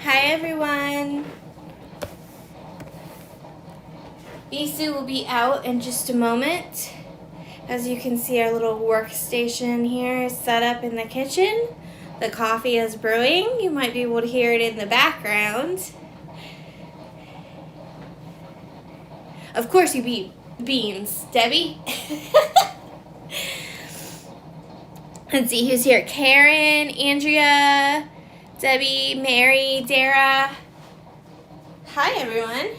Hi everyone. Bisu will be out in just a moment. As you can see, our little workstation here is set up in the kitchen. The coffee is brewing. You might be able to hear it in the background. Of course you beat beans, Debbie. Let's see who's here. Karen, Andrea, Debbie, Mary, Dara. Hi everyone.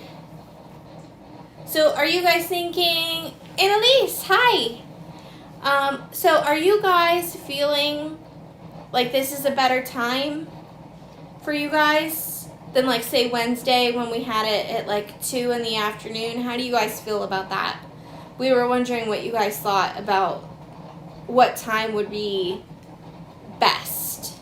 So are you guys thinking, Annalise, hi. So are you guys feeling like this is a better time for you guys than like say Wednesday when we had it at like 2 in the afternoon? How do you guys feel about that? We were wondering what you guys thought about what time would be best.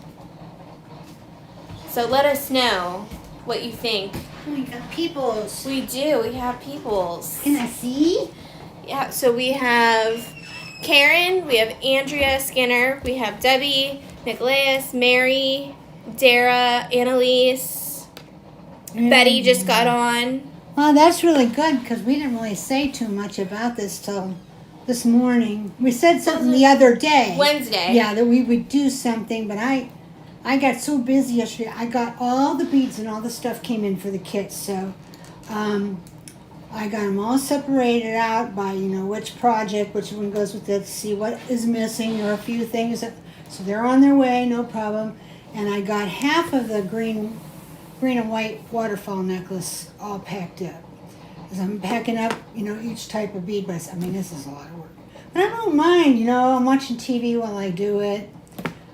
So let us know what you think. We got peoples. We do. We have peoples. Can I see? Yeah, so we have Karen, we have Andrea Skinner, we have Debbie, Nicholas, Mary, Dara, Annalise, Betty just got on. Well, that's really good because we didn't really say too much about this till this morning. We said something the other day. Wednesday. Yeah, that we would do something, but I got so busy yesterday. I got all the beads and all the stuff came in for the kits, so I got them all separated out by, which project, which one goes with it, to see what is missing or a few things. So they're on their way, no problem. And I got half of the green and white waterfall necklace all packed up. As I'm packing up, each type of bead, but this is a lot of work. But I don't mind, I'm watching TV while I do it,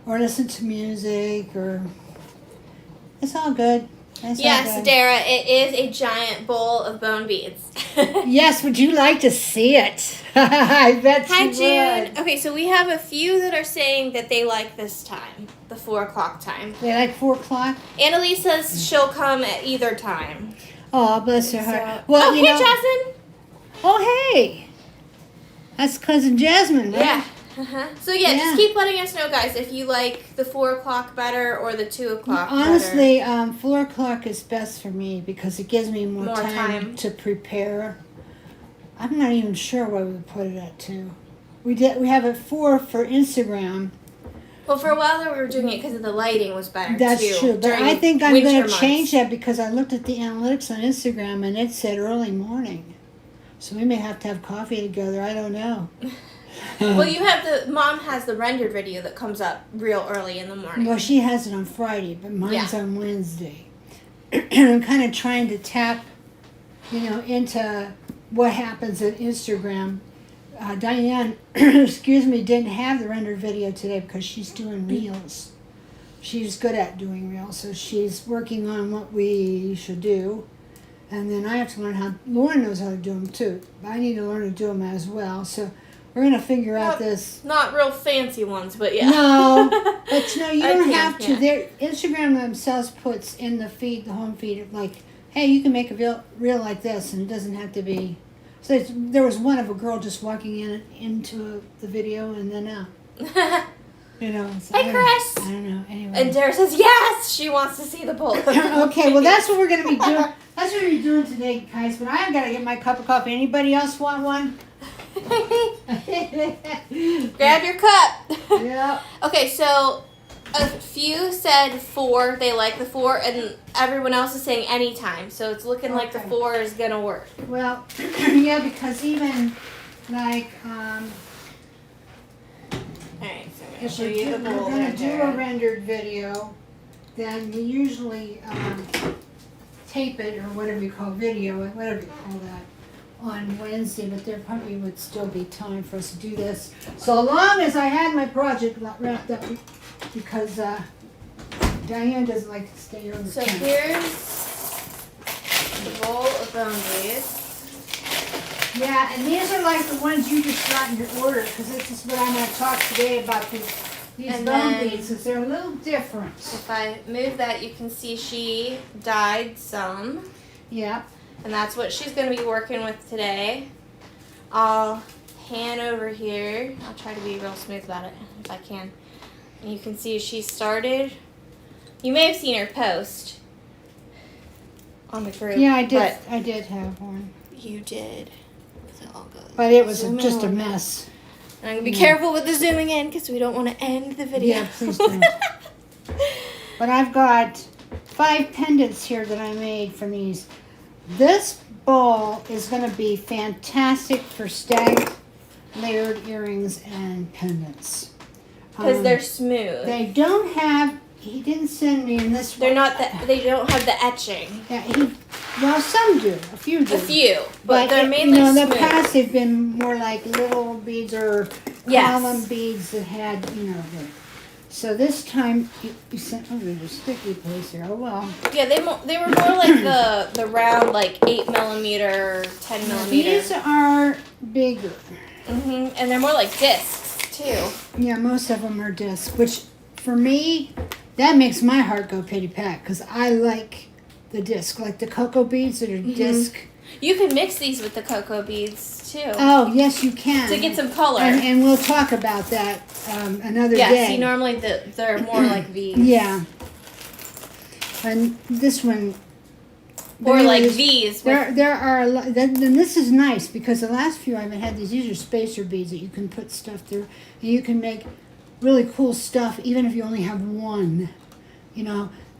or listen to music, or it's all good. Yes, Dara, it is a giant bowl of bone beads. Yes, would you like to see it? I bet Hi, you June. would. Okay, so we have a few that are saying that they like this time, the 4 o'clock time. They like 4 o'clock? Annalise says she'll come at either time. Oh, bless her heart. So, hey, Jasmine. Oh, hey. That's Cousin Jasmine, right? Yeah. So just keep letting us know, guys, if you like the 4 o'clock better or the 2 o'clock Honestly, 4 o'clock is best for me because it gives me more time to prepare. I'm not even sure where we put it at 2. We have it 4 for Instagram. Well, for a while there we were doing it because the lighting was better. That's true, but I think I'm going to change that because I looked at the analytics on Instagram and it said early morning. So we may have to have coffee together. I don't know. Well, Mom has the rendered video that comes up real early in the morning. Well, she has it on Friday, but mine's on Wednesday. I'm kind of trying to tap, into what happens at Instagram. Diane, didn't have the rendered video today because she's doing reels. She's good at doing reels, so she's working on what we should do. And then I have to learn how, Lauren knows how to do them too, but I need to learn to do them as well. So we're going to figure out this. Not real fancy ones, but yeah. No, but you don't have to. Instagram themselves puts in the feed, the home feed, like, hey, you can make a reel like this, and it doesn't have to be. So there was one of a girl just walking into the video, and then So hey, Chris. I don't know. Anyway. And Dara says yes, she wants to see the bowl. Okay, well that's what we're going to be doing. That's what we're doing today, guys. But I've got to get my cup of coffee. Anybody else want one? Grab your cup. Yeah. Okay, so a few said 4, they like the 4, and everyone else is saying anytime. So it's looking like the 4 is going to work. Well, yeah, because even like, Alright, so I'm going to if show we're you the bowl. going to do a rendered video, then we usually tape it, or whatever you call video, whatever you call that, on Wednesday, but there probably would still be time for us to do this. So long as I had my project wrapped up, because Diane doesn't like to stay over. So here's the bowl of bone beads. Yeah, and these are like the ones you just got in your order, because this is what I'm going to talk today about, these bone beads, because they're a little different. If I move that, you can see she dyed some. Yeah. And that's what she's going to be working with today. I'll pan over here. I'll try to be real smooth about it if I can. And you can see she started. You may have seen her post on the group. Yeah, I did. But I did have one, you did. So I'll go but it was zoom in just a on mess. that. I'm gonna be careful with the zooming in because we don't want to end the video. Yeah, please don't. But I've got 5 pendants here that I made from these. This bowl is going to be fantastic for stag layered earrings and pendants. Because they're smooth. They don't have. He didn't send me in this. They're not the. They don't have the etching. Yeah, well, some do. A few do. A few, but they're mainly in smooth. the past they've been more like little beads or column beads that had, so this time you sent. Oh, there's a sticky place here. Oh well. Yeah, they were more like the round, like 8mm, 10mm. These are bigger. And they're more like discs too. Yeah, most of them are disc, which for me, that makes my heart go pitty pat because I like the disc, like the cocoa beads that are disc. You can mix these with the cocoa beads too. Oh yes, you can to get some color. And we'll talk about that another day. Yeah, see, normally they're more like these. Yeah. And this one. Or like these. There are a lot. And this is nice because the last few I've had these are spacer beads that you can put stuff through. And you can make really cool stuff even if you only have one.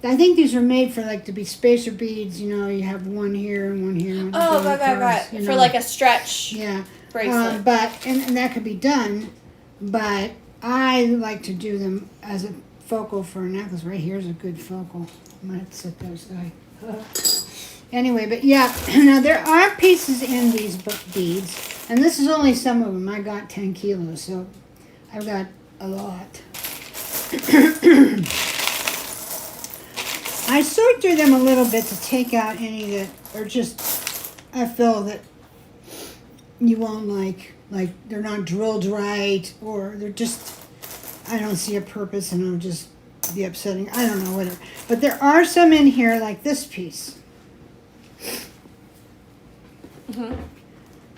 I think these are made for like to be spacer beads. You have one here and one here. And oh, right. For like a stretch. Yeah. Bracelet. But and that could be done, but I like to do them as a focal for a necklace. Right here's a good focal. I might have to set those aside. Anyway, but yeah, now there are pieces in these beads, and this is only some of them. I got 10 kilos, so I've got a lot. I sort through them a little bit to take out any that are just, I feel that you won't like they're not drilled right, or they're just, I don't see a purpose and it'll just be upsetting. I don't know, whatever. But there are some in here like this piece.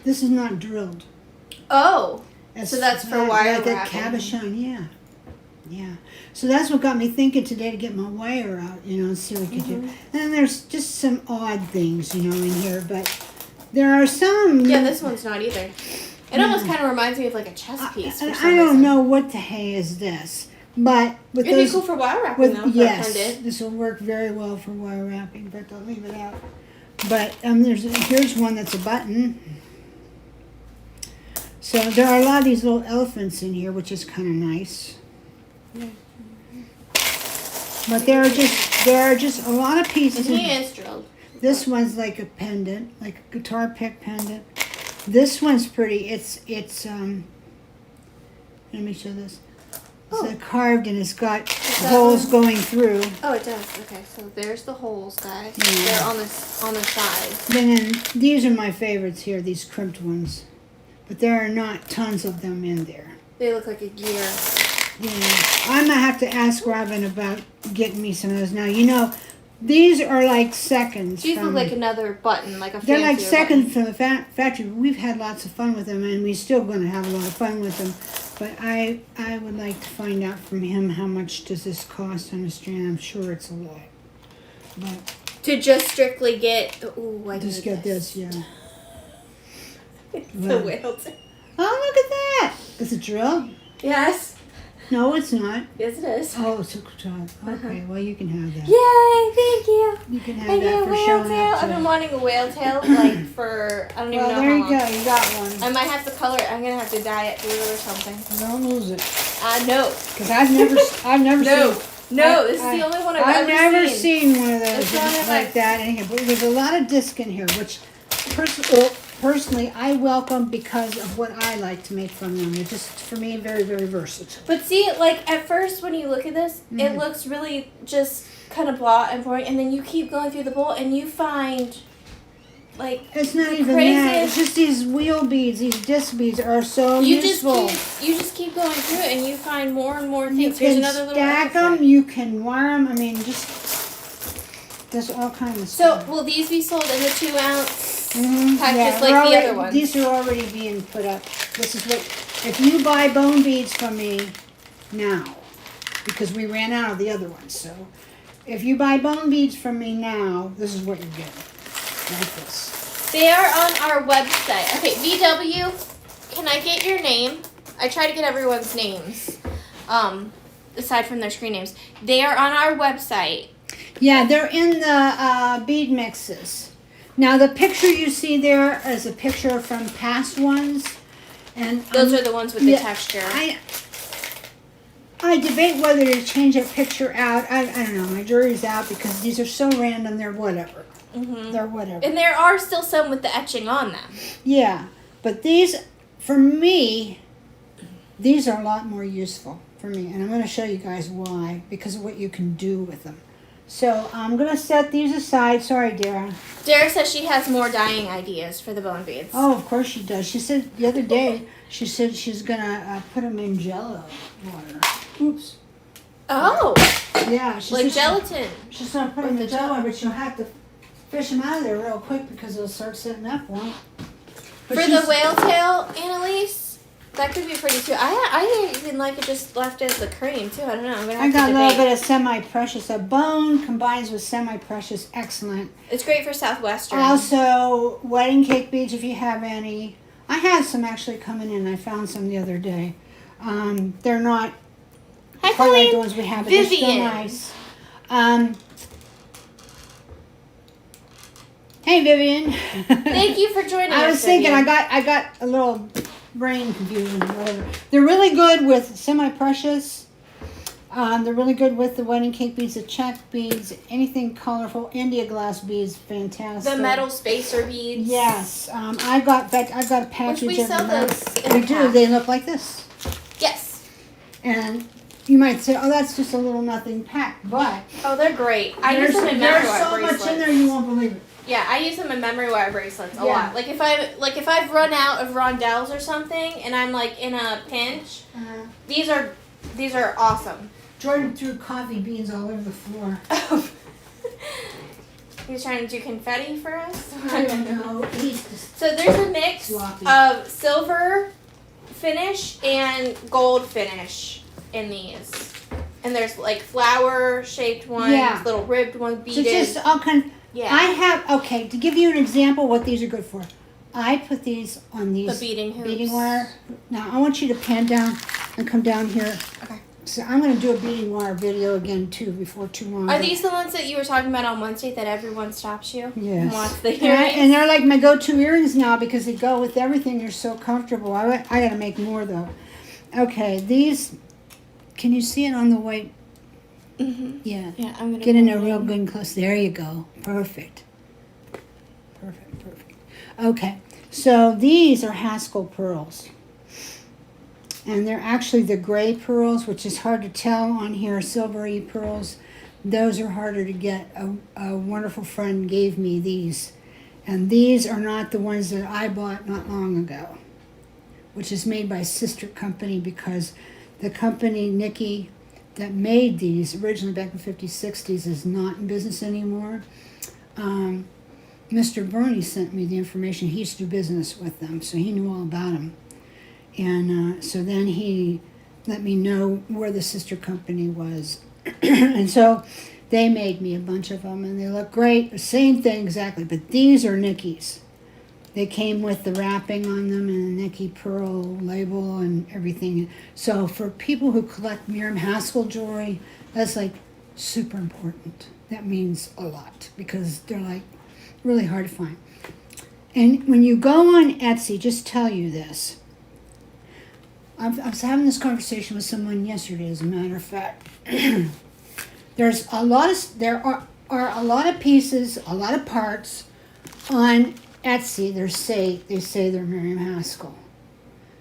This is not drilled. Oh, so that's for wire like wrapping. Like a cabochon, yeah. So that's what got me thinking today to get my wire out, and see what we could do. And then there's just some odd things, in here, but there are some. Yeah, this one's not either. It almost kind of reminds me of like a chess piece. I don't know what the hay is this, but with it'd be cool for wire wrapping though. Yes, this will work very well for wire wrapping, but I'll leave it out. But here's one that's a button. So there are a lot of these little elephants in here, which is kind of nice. But there are just a lot of pieces. And he is drilled. This one's like a pendant, like a guitar pick pendant. This one's pretty. It's let me show this. It's carved and it's got holes going through. Oh, it does. Okay, so there's the holes, guys. Yeah. They're on the side. Then these are my favorites here, these crimped ones. But there are not tons of them in there. They look like a gear. Yeah, I might have to ask Robin about getting me some of those. Now, these are like seconds. These look like another button, like a They're like seconds button. from the factory. We've had lots of fun with them, and we're still going to have a lot of fun with them. But I would like to find out from him how much does this cost on a strand. I'm sure it's a lot. But to just strictly get... Ooh, I just get this, yeah. It's a whale tail. Oh, look at that. Is it drill? Yes. No, it's not. Yes, it is. Oh, it's a job. Okay, well, you can have that. Yay, thank you. You can have that for showing up. I've been wanting a whale tail, like, for, I don't even know how long. Well, there you go. You got one. I might have to color it. I'm going to have to dye it blue or something. Don't lose it. No. Because I've never seen... No, this is the only one I've never seen one of those like that in here. But there's a lot of disc in here, which personally I welcome because of what I like to make from them. They're just, for me, very, very versatile. But see, like, at first when you look at this, it looks really just kind of blah and boring. And then you keep going through the bowl and you find, like, it's not even that. It's just these wheel beads, these disc beads are so useful. You just keep going through it and you find more and more things. You Here's can another little stack them, you can wire them. I mean, just, there's all kinds of stuff. So, will these be sold in the 2-ounce pack, yeah, just like the other ones? These are already being put up. This is what, if you buy bone beads from me now, because we ran out of the other ones, so if you buy bone beads from me now, this is what you're getting. Like this. They are on our website. Okay, VW, can I get your name? I try to get everyone's names, aside from their screen names. They are on our website. Yeah, they're in the bead mixes. Now, the picture you see there is a picture from past ones. And Those are the ones with the texture. I debate whether to change that picture out. I don't know. My jury's out because these are so random. They're whatever. Mm-hmm. They're whatever. And there are still some with the etching on them. Yeah, but these, for me, these are a lot more useful for me. And I'm going to show you guys why. Because of what you can do with them. So I'm going to set these aside. Sorry, Dara. Dara says she has more dyeing ideas for the bone beads. Oh, of course she does. She said the other day, she said she's going to put them in Jello water. Oops. Oh. Yeah. She Like said gelatin. She's going to put them in Jello, but she'll have to fish them out of there real quick because they'll start setting up, won't For the whale tail, Annalise, that could be pretty too. I didn't even like it just left as the cream too. I don't know. I'm gonna have I got to a little debate. bit of semi-precious. A bone combines with semi-precious. Excellent. It's great for Southwestern. Also, wedding cake beads if you have any. I have some actually coming in. I found some the other day. They're not Hi, quite like Colleen. the ones we have, but they're still Vivian. nice. Hey, Vivian. Thank you for joining us. I was thinking, Vivian. I got a little brain confusion or whatever. They're really good with semi-precious. They're really good with the wedding cake beads, the check beads, anything colorful. India glass beads, fantastic. The metal spacer beads. Yes, I've got a package Which we of sell them. those in We the do. pack. They look like this, Yes. and you might say, "Oh, that's just a little nothing pack," but Oh, they're great. I use them in there's memory wire so bracelets. much in there you won't believe it. Yeah, I use them in memory wire bracelets a Yeah. lot. Like if I've run out of rondelles or something and I'm like in a pinch, these are awesome. Jordan threw coffee beans all over the floor. He's trying to do confetti for us. I don't know. He's just So there's a mix sloppy. of silver finish and gold finish in these. And there's like flower shaped ones, Yeah. little ribbed ones, So beaded. just all kind. Yeah. I have to give you an example what these are good for. I put these on these The beading hoops. beading wire. Now I want you to pan down and come down here. Okay. So I'm going to do a beading wire video again too before too long. Are these the ones that you were talking about on Wednesday that everyone stops you? Yes. And wants the And earrings? they're like my go-to earrings now because they go with everything. They're so comfortable. I got to make more though. Okay, these. Can you see it on the white? Mm-hmm. Yeah. Yeah, I'm gonna Get in go there real good and close. There you go. Perfect. Perfect. Okay, so these are Haskell pearls. And they're actually the gray pearls, which is hard to tell on here, silvery pearls. Those are harder to get. A wonderful friend gave me these. And these are not the ones that I bought not long ago, which is made by Sister Company because the company, Nikki, that made these originally back in the 50s, 60s is not in business anymore. Mr. Burney sent me the information. He used to do business with them, so he knew all about them. And so then he let me know where the sister company was. And so they made me a bunch of them, and they look great. The same thing exactly, but these are Nikki's. They came with the wrapping on them and a Nikki Pearl label and everything. So for people who collect Miriam Haskell jewelry, that's like super important. That means a lot because they're like really hard to find. And when you go on Etsy, just tell you this. I was having this conversation with someone yesterday, as a matter of fact. There are a lot of pieces, a lot of parts on Etsy. They say they're Miriam Haskell.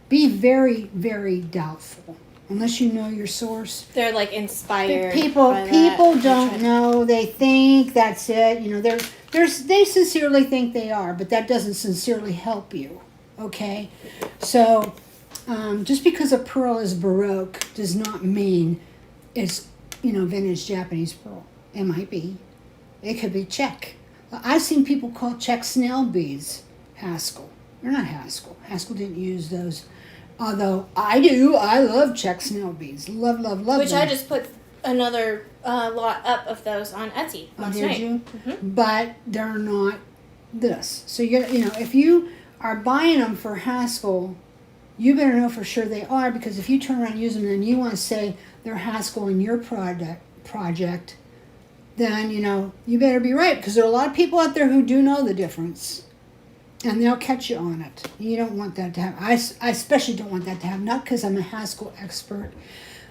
Be very, very doubtful, unless you know your source. They're like inspired. People by that. don't know. They think that's it. You know, they sincerely think they are, but that doesn't sincerely help you. Okay, so. Just because a pearl is Baroque does not mean it's, vintage Japanese pearl. It might be. It could be Czech. I've seen people call Czech snail beads Haskell. They're not Haskell. Haskell didn't use those. Although I do. I love Czech snail beads. Love Which them. I just put another a lot up of those on Etsy last did night. you? Mm-hmm. But they're not this. So you know, if you are buying them for Haskell, you better know for sure they are, because if you turn around and use them and you want to say they're Haskell in your project, then you know you better be right, because there are a lot of people out there who do know the difference, and they'll catch you on it. You don't want that to happen. I especially don't want that to happen. Not because I'm a Haskell expert,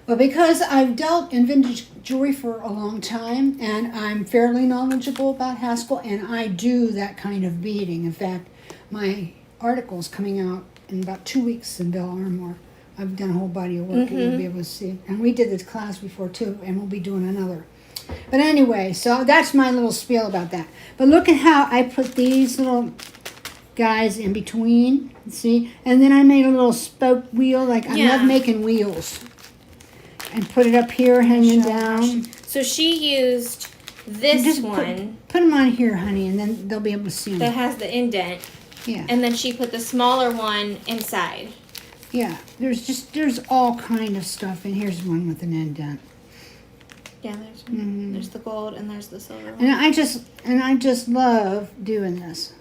but because I've dealt in vintage jewelry for a long time, and I'm fairly knowledgeable about Haskell, and I do that kind of beading. In fact, my article's coming out in about 2 weeks in Bell Armor. I've done a whole body of work, and you'll be able to see. And we did this class before too, and we'll be doing another. But anyway, so that's my little spiel about that. But look at how I put these little guys in between, see? And then I made a little spoke wheel, like I love making wheels. And put it up here, hanging down. So she used this Just one. Put them on here, honey, and then they'll be able to see them. That has the indent. Yeah. And then she put the smaller one inside. Yeah. There's all kind of stuff, and here's one with an indent. Yeah, there's the gold and there's the silver one. And I just love doing this.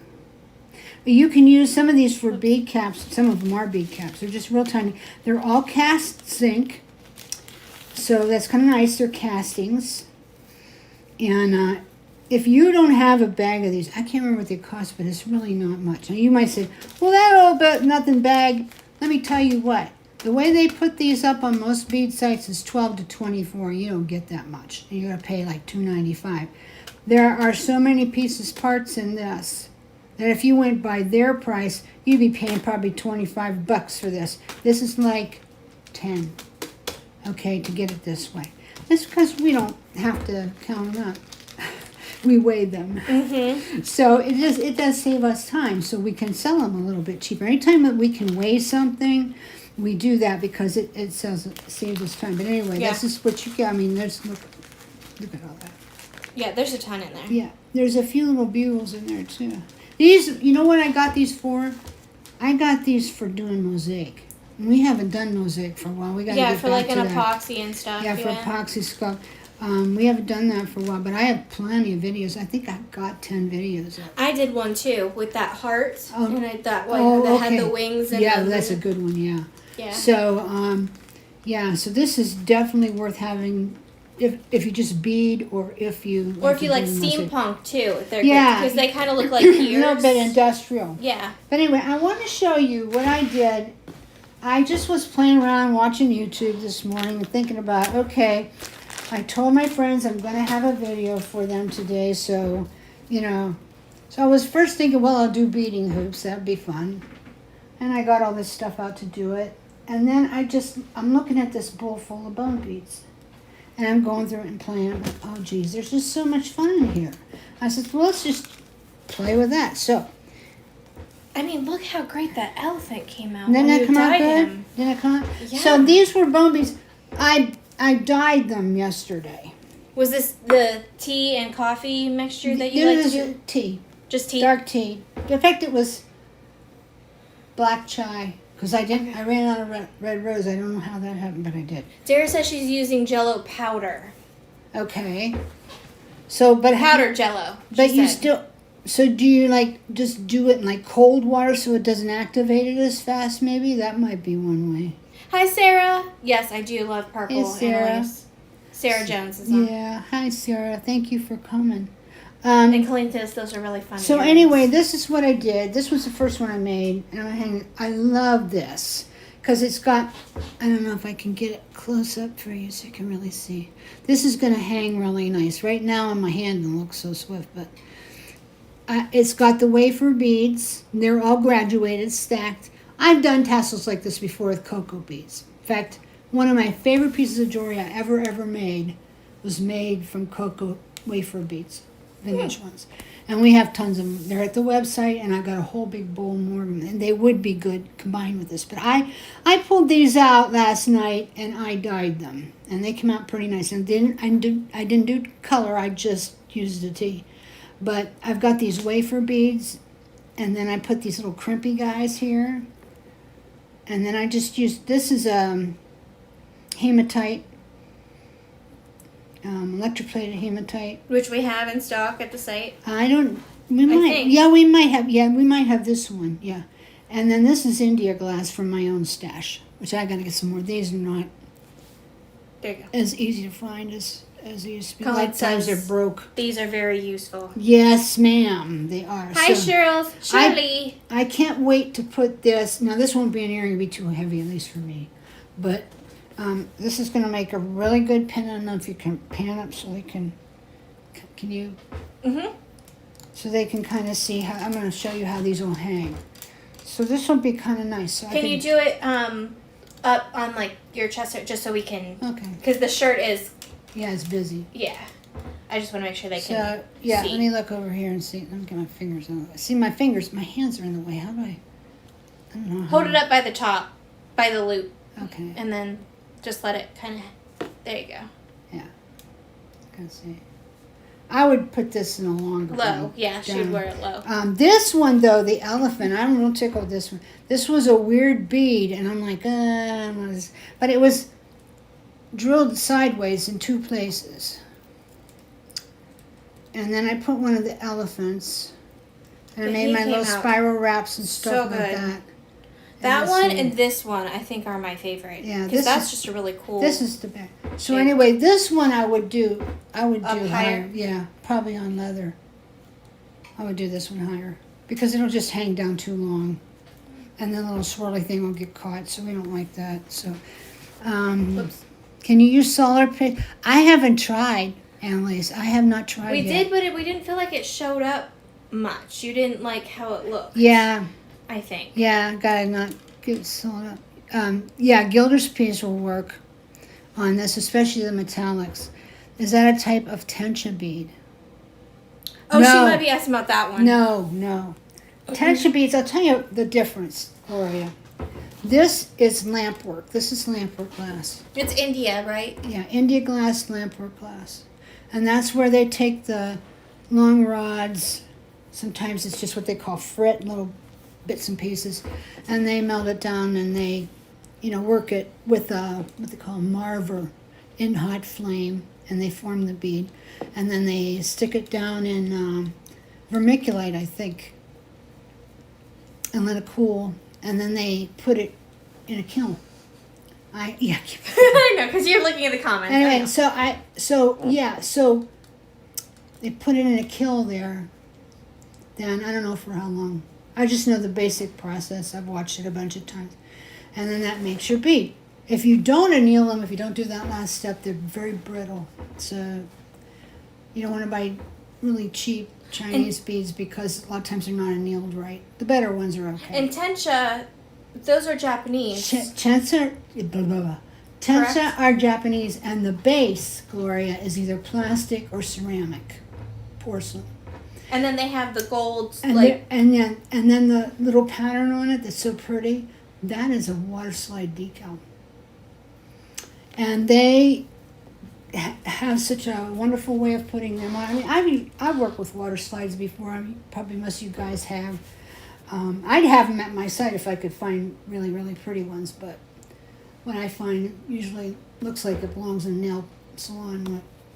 You can use some of these for bead caps. Some of them are bead caps. They're just real tiny. They're all cast zinc. So that's kind of nice. They're castings. And if you don't have a bag of these, I can't remember what they cost, but it's really not much. Now you might say, well, that old but nothing bag. Let me tell you what. The way they put these up on most bead sites is 12 to 24. You don't get that much. You're going to pay like $2.95. There are so many pieces, parts in this, that if you went by their price, you'd be paying probably $25 for this. This is like 10, okay, to get it this way. That's because we don't have to count them up. We weigh them. Mm-hmm. So it does save us time, so we can sell them a little bit cheaper. Anytime that we can weigh something, we do that because it saves us time. But anyway, this is what you get. I mean, look at all that. Yeah, there's a ton in there. Yeah, there's a few little bugles in there too. These, you know what I got these for? I got these for doing mosaic. We haven't done mosaic for a while. We got to get for back like to an that. epoxy and stuff. Yeah, for epoxy stuff. We haven't done that for a while, but I have plenty of videos. I think I've got 10 videos up. I did one too with that heart, and that one Oh, that okay. had the wings. And Yeah, that's a good one. Yeah. Yeah. So, so this is definitely worth having if you just bead, or if you like steampunk too. They're Yeah. because they kind of look like ears. A little bit industrial. Yeah. But anyway, I want to show you what I did. I just was playing around watching YouTube this morning and thinking about, okay, I told my friends I'm going to have a video for them today, so, so I was first thinking, well, I'll do beading hoops, that'd be fun. And I got all this stuff out to do it. And then I'm looking at this bowl full of bone beads. And I'm going through it and playing, oh geez, there's just so much fun in here. I said, well, let's just play with that. So, I mean, look how great that elephant came out. didn't when that you come out dyed good? him. Didn't it come out? Yeah. So these were bone beads. I dyed them yesterday. Was this the tea and coffee mixture that you like to do? Tea. Just tea? Dark tea. In fact, it was black chai. Because I ran out of red rose. I don't know how that happened, but I did. Dara says she's using Jello powder. Okay. So, but Powder Jello. But you still. So do you just do it in cold water so it doesn't activate it as fast? Maybe that might be one way. Hi, Sarah. Yes, I do love purple. Hey, Sarah. And lace. Sarah Jones is on. Yeah. Hi, Sarah. Thank you for coming. And Colleen says those are really fun. So earrings. anyway, this is what I did. This was the first one I made, and I love this because it's got. I don't know if I can get it close up for you so you can really see. This is going to hang really nice. Right now on my hand, it looks so swift, but it's got the wafer beads. They're all graduated, stacked. I've done tassels like this before with cocoa beads. In fact, one of my favorite pieces of jewelry I ever made was made from cocoa wafer beads. Vintage ones, and we have tons of them. They're at the website, and I got a whole big bowl more of them, and they would be good combined with this. But I pulled these out last night and I dyed them, and they came out pretty nice. And I didn't do color. I just used the tea. But I've got these wafer beads, and then I put these little crimpy guys here, and then I just used this is hematite. electroplated hematite. Which we have in stock at the site. I don't. We might. think. Yeah, we might have. Yeah, we might have this one. Yeah, and then this is India glass from my own stash, which I gotta get some more. These are not There you go. as easy to find as they used to be. A Colin lot of times they're says- broke. These are very useful. Yes, ma'am, they are. Hi, So, Shirley. I can't wait to put this. Now, this won't be an earring; it'll be too heavy, at least for me. But this is going to make a really good pin. I don't know if you can pan up so they can. Can you? Mm-hmm. So they can kind of see how. I'm going to show you how these will hang. So this will be kind of nice. So Can you do it up on like your chest just so we can? Okay. Because the shirt is Yeah, it's busy. yeah. I just want to make sure they So can. yeah, see. let me look over here and see. Let me get my fingers on the way. See, my fingers, my hands are in the way. How do I? I don't know. Hold it up by the top, by the loop, Okay. and then just let it kind of. There you go. Yeah. Let's see. I would put this in a longer Low, one. yeah, she down. would wear it low. This one though, the elephant, I'm real tickled with this one. This was a weird bead, and I'm like, but it was drilled sideways in two places. And then I put one of the elephants, and I Yeah, made he my came little out spiral wraps and so stuff like good. that. That this one and this one, I think, are my favorite. Yeah, because this that's is- just a really cool. This is the best. So shape. anyway, this one I would do Up higher. higher? Yeah, probably on leather. I would do this one higher because it'll just hang down too long, and the little swirly thing will get caught. So we don't like that. So, Whoops. can you use solar paste? I haven't tried, Annalise. I have not tried. We yet. did, but we didn't feel like it showed up much. You didn't like how it looked. Yeah, I think. yeah. Gotta not get solar. Yeah, Gilder's piece will work on this, especially the metallics. Is that a type of tension bead? Oh, No. she might be asking about that one. No. Tension beads, I'll tell you the difference, Gloria. This is lamp work. This is lamp work glass. It's India, right? Yeah, India glass, lamp work glass. And that's where they take the long rods. Sometimes it's just what they call frit, little bits and pieces. And they melt it down and they, work it with what they call marver in hot flame. And they form the bead. And then they stick it down in vermiculite, I think, and let it cool. And then they put it in a kiln. I know, because you're looking at the comments. Anyway, so they put it in a kiln there. Then I don't know for how long. I just know the basic process. I've watched it a bunch of times. And then that makes your bead. If you don't anneal them, if you don't do that last step, they're very brittle. So you don't want to buy really cheap Chinese beads because a lot of times they're not annealed right. The better ones are okay. And Tensha, those are Japanese. Tensa Correct. are Japanese, and the base, Gloria, is either plastic or ceramic, porcelain. And then they have the gold, And then the little pattern on it that's so pretty, that is a water slide decal. And they have such a wonderful way of putting them on. I mean, I've worked with water slides before. Probably most of you guys have. I'd have them at my site if I could find really, really pretty ones. But what I find it usually looks like it belongs in a nail salon.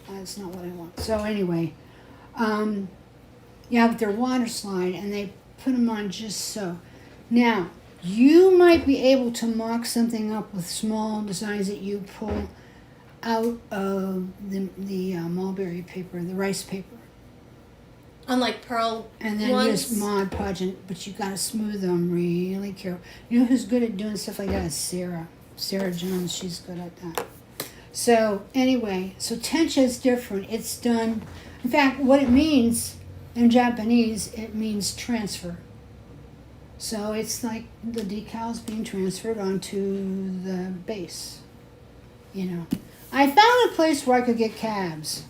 But that's not what I want. So anyway, yeah, but they're water slide, and they put them on just so. Now, you might be able to mock something up with small designs that you pull out of the mulberry paper, the rice paper. on like pearl And then ones. use Mod Podge, but you gotta smooth them really careful. You know who's good at doing stuff like that is Sarah. Sarah Jones, she's good at that. So anyway, so tencha is different. It's done, in fact, what it means in Japanese, it means transfer. So it's like the decals being transferred onto the base, I found a place where I could get cabs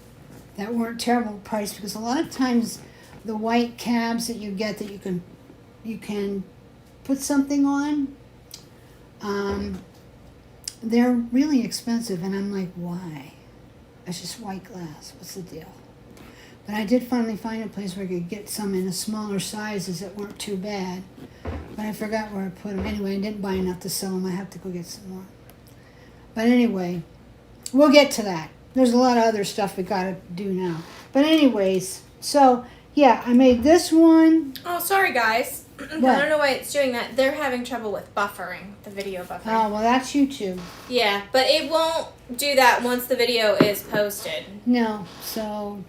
that weren't terrible priced, because a lot of times the white cabs that you get that you can put something on, they're really expensive, and I'm like, why? It's just white glass. What's the deal? But I did finally find a place where I could get some in a smaller sizes that weren't too bad. But I forgot where I put them. Anyway, I didn't buy enough to sell them. I have to go get some more. But anyway, we'll get to that. there's a lot of other stuff we got to do now. But anyways, so yeah, I made this one. Oh, sorry guys. I don't know why it's doing that. They're having trouble with buffering, the video buffering. Oh, well, that's YouTube. Yeah, but it won't do that once the video is posted. No, so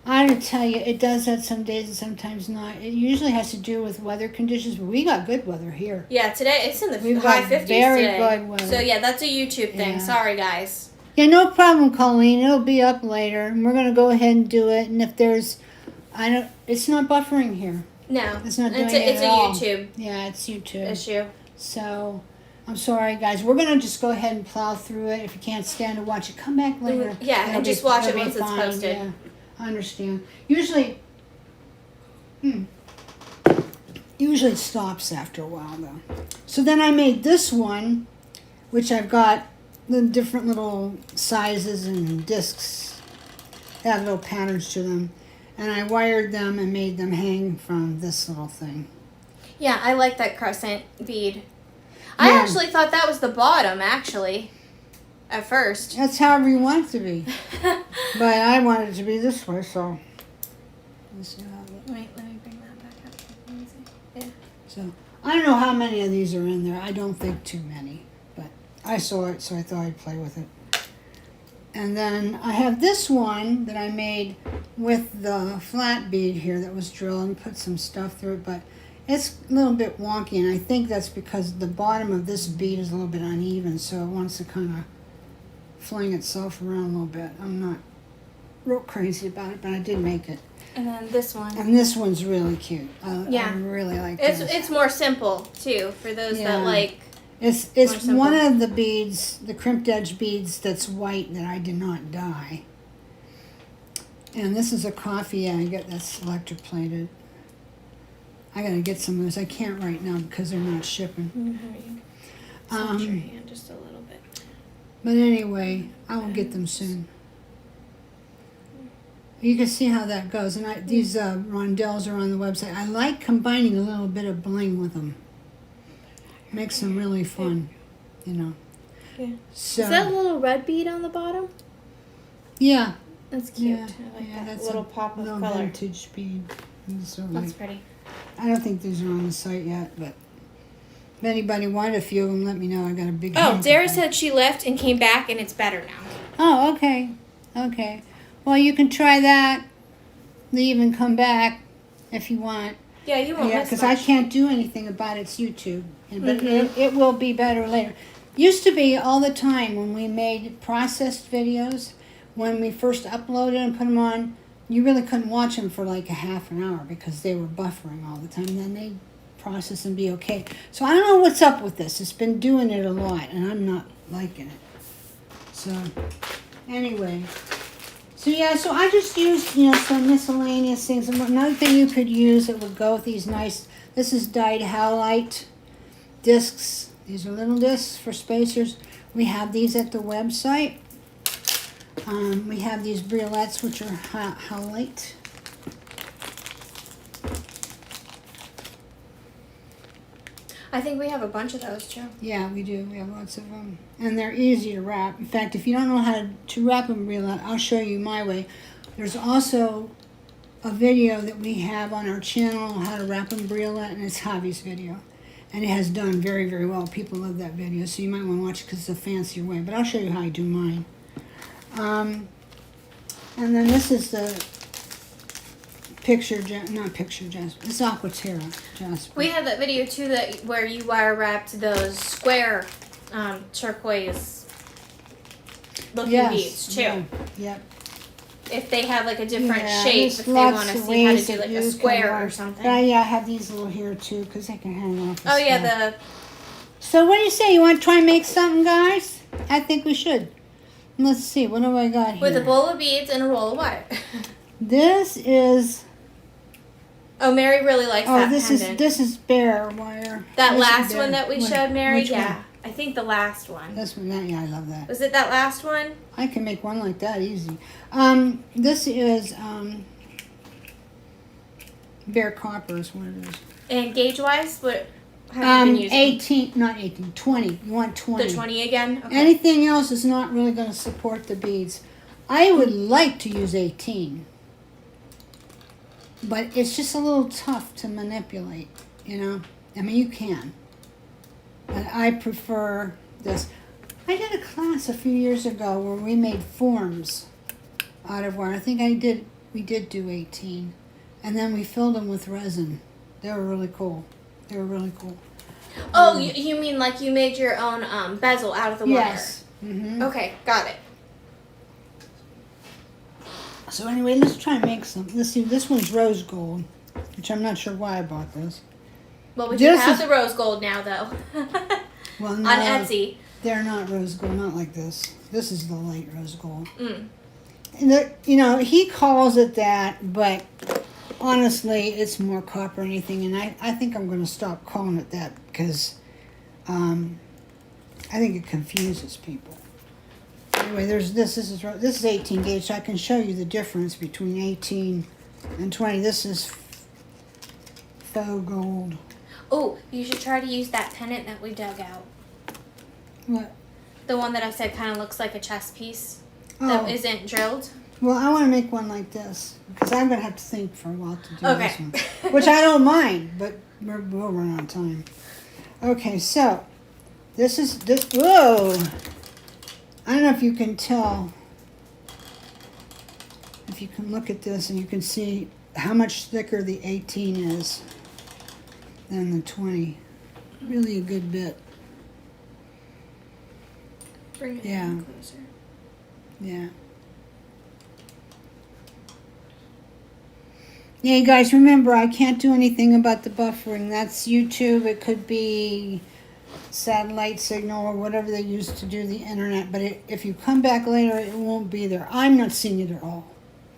I gotta tell you, it does that some days and sometimes not. It usually has to do with weather conditions, but we got good weather here. Yeah, today it's in the We've high got 50s very today. good weather. So yeah, that's a YouTube thing. Yeah. Sorry guys. Yeah, no problem, Colleen. It'll be up later, and we're gonna go ahead and do it. And if there's, it's not buffering here. No, It's not doing it's it at all. YouTube Yeah, it's YouTube issue. So, I'm sorry, guys. We're gonna just go ahead and plow through it. If you can't stand to watch it, come back later. Yeah, It'll and just be- watch it it'll be once it's fine. posted. Yeah, I understand. Usually it stops after a while, though. So then I made this one, which I've got the different little sizes and discs. They have little patterns to them. And I wired them and made them hang from this little thing. Yeah, I like that crescent bead. I Yeah. actually thought that was the bottom, actually, at first. That's however you want it to be. But I wanted it to be this way, so. Let's see how it- Wait, let me bring that back up. Let me see. Yeah. So, I don't know how many of these are in there. I don't think too many. But I saw it, so I thought I'd play with it. And then I have this one that I made with the flat bead here that was drilled and put some stuff through it. But it's a little bit wonky, and I think that's because the bottom of this bead is a little bit uneven, so it wants to kind of fling itself around a little bit. I'm not real crazy about it, but I did make it. And then this one. And this one's really cute. Yeah. I really like this. It's more simple, too, for those Yeah. that like... It's more simple. one of the beads, the crimped edge beads that's white that I did not dye. And this is a coffee agate that's electroplated. I gotta get some of this. I can't right now because they're not shipping. Touch your hand just a little bit. But anyway, I will get them soon. You can see how that goes. And these rondelles are on the website. I like combining a little bit of bling with them. Makes them really fun, you know. Yeah. So, Is that a little red bead on the bottom? yeah. That's cute. Yeah, I like that that's little a pop of little color. vintage bead. So That's pretty. I don't think these are on the site yet, but if anybody wanted a few of them, let me know. I got a big. Oh, hand Dara of them. said she left and came back and it's better now. Oh, okay, okay. Well, you can try that. Leave and come back if you want. Yeah, you won't Yeah, miss because I much. can't do anything about it. It's YouTube, but Mhm. it will be better later. Used to be all the time when we made processed videos, when we first uploaded and put them on, you really couldn't watch them for like a half an hour because they were buffering all the time. And then they'd process and be okay. So I don't know what's up with this. It's been doing it a lot, and I'm not liking it. So anyway. So yeah, so I just used, some miscellaneous things. And another thing you could use that would go with these nice, this is dyed howlite discs. These are little discs for spacers. We have these at the website. We have these briolettes, which are howlite. I think we have a bunch of those too. Yeah, we do. We have lots of them. And they're easy to wrap. In fact, if you don't know how to wrap a briolette, I'll show you my way. There's also a video that we have on our channel on how to wrap a briolette, and it's Javi's video. And it has done very, very well. People love that video, so you might want to watch it because it's a fancier way. But I'll show you how I do mine. And then this is the not picture jasper. It's Aquaterra jasper. We had that video too where you wire wrapped those square turquoise looking beads too. Yeah, yep. If they have like a different Yeah, shape, there's if they lots want to of see how to ways do that like you a can square or work. something. But I have these little here too because they can hang off. Oh yeah, stuff. So what do you say? You want to try and make something, guys? I think we should. Let's see. What do I got here? with a bowl of beads and a roll of wire. This is. Oh, Mary really likes that pendant. This is bare wire. That This is last bare. one that we Which- showed Mary, which yeah. one? I think the last one. This one, yeah, I love that. Was it that last one? I can make one like that easy. This is bare copper is what it is. And gauge wise, have you been using? 18, not 18, 20. You want 20. The 20 again? Okay. Anything else is not really going to support the beads. I would like to use 18. But it's just a little tough to manipulate, you know. I mean, you can. But I prefer this. I did a class a few years ago where we made forms out of wire. I think we did do 18. And then we filled them with resin. They were really cool. They were really cool. Oh, you mean like you made your own bezel out of the wire? Yes. Mm-hmm. Okay, got it. So anyway, let's try and make some. Let's see, this one's rose gold, which I'm not sure why I bought this. Well, we do have the rose gold now, though. Well, no, on Etsy. They're not rose gold, not like this. This is the light rose gold. Mm. And you know, he calls it that, but honestly, it's more copper than anything, and I think I'm going to stop calling it that because I think it confuses people. Anyway, there's this is 18 gauge, so I can show you the difference between 18 and 20. This is faux gold. Oh, you should try to use that pendant that we dug out. What? The one that I said kind of looks like a chess piece Oh. that isn't drilled. Well, I want to make one like this because I'm going to have to think for a while to do Okay. this one, which I don't mind, but we'll run out of time. Okay, so this is this. Whoa! I don't know if you can tell. If you can look at this and you can see how much thicker the 18 is than the 20. Really a good bit. Bring it Yeah. closer. Yeah. Yeah, you guys, remember, I can't do anything about the buffering. That's YouTube. It could be satellite signal or whatever they use to do the internet. But if you come back later, it won't be there. I'm not seeing it at all.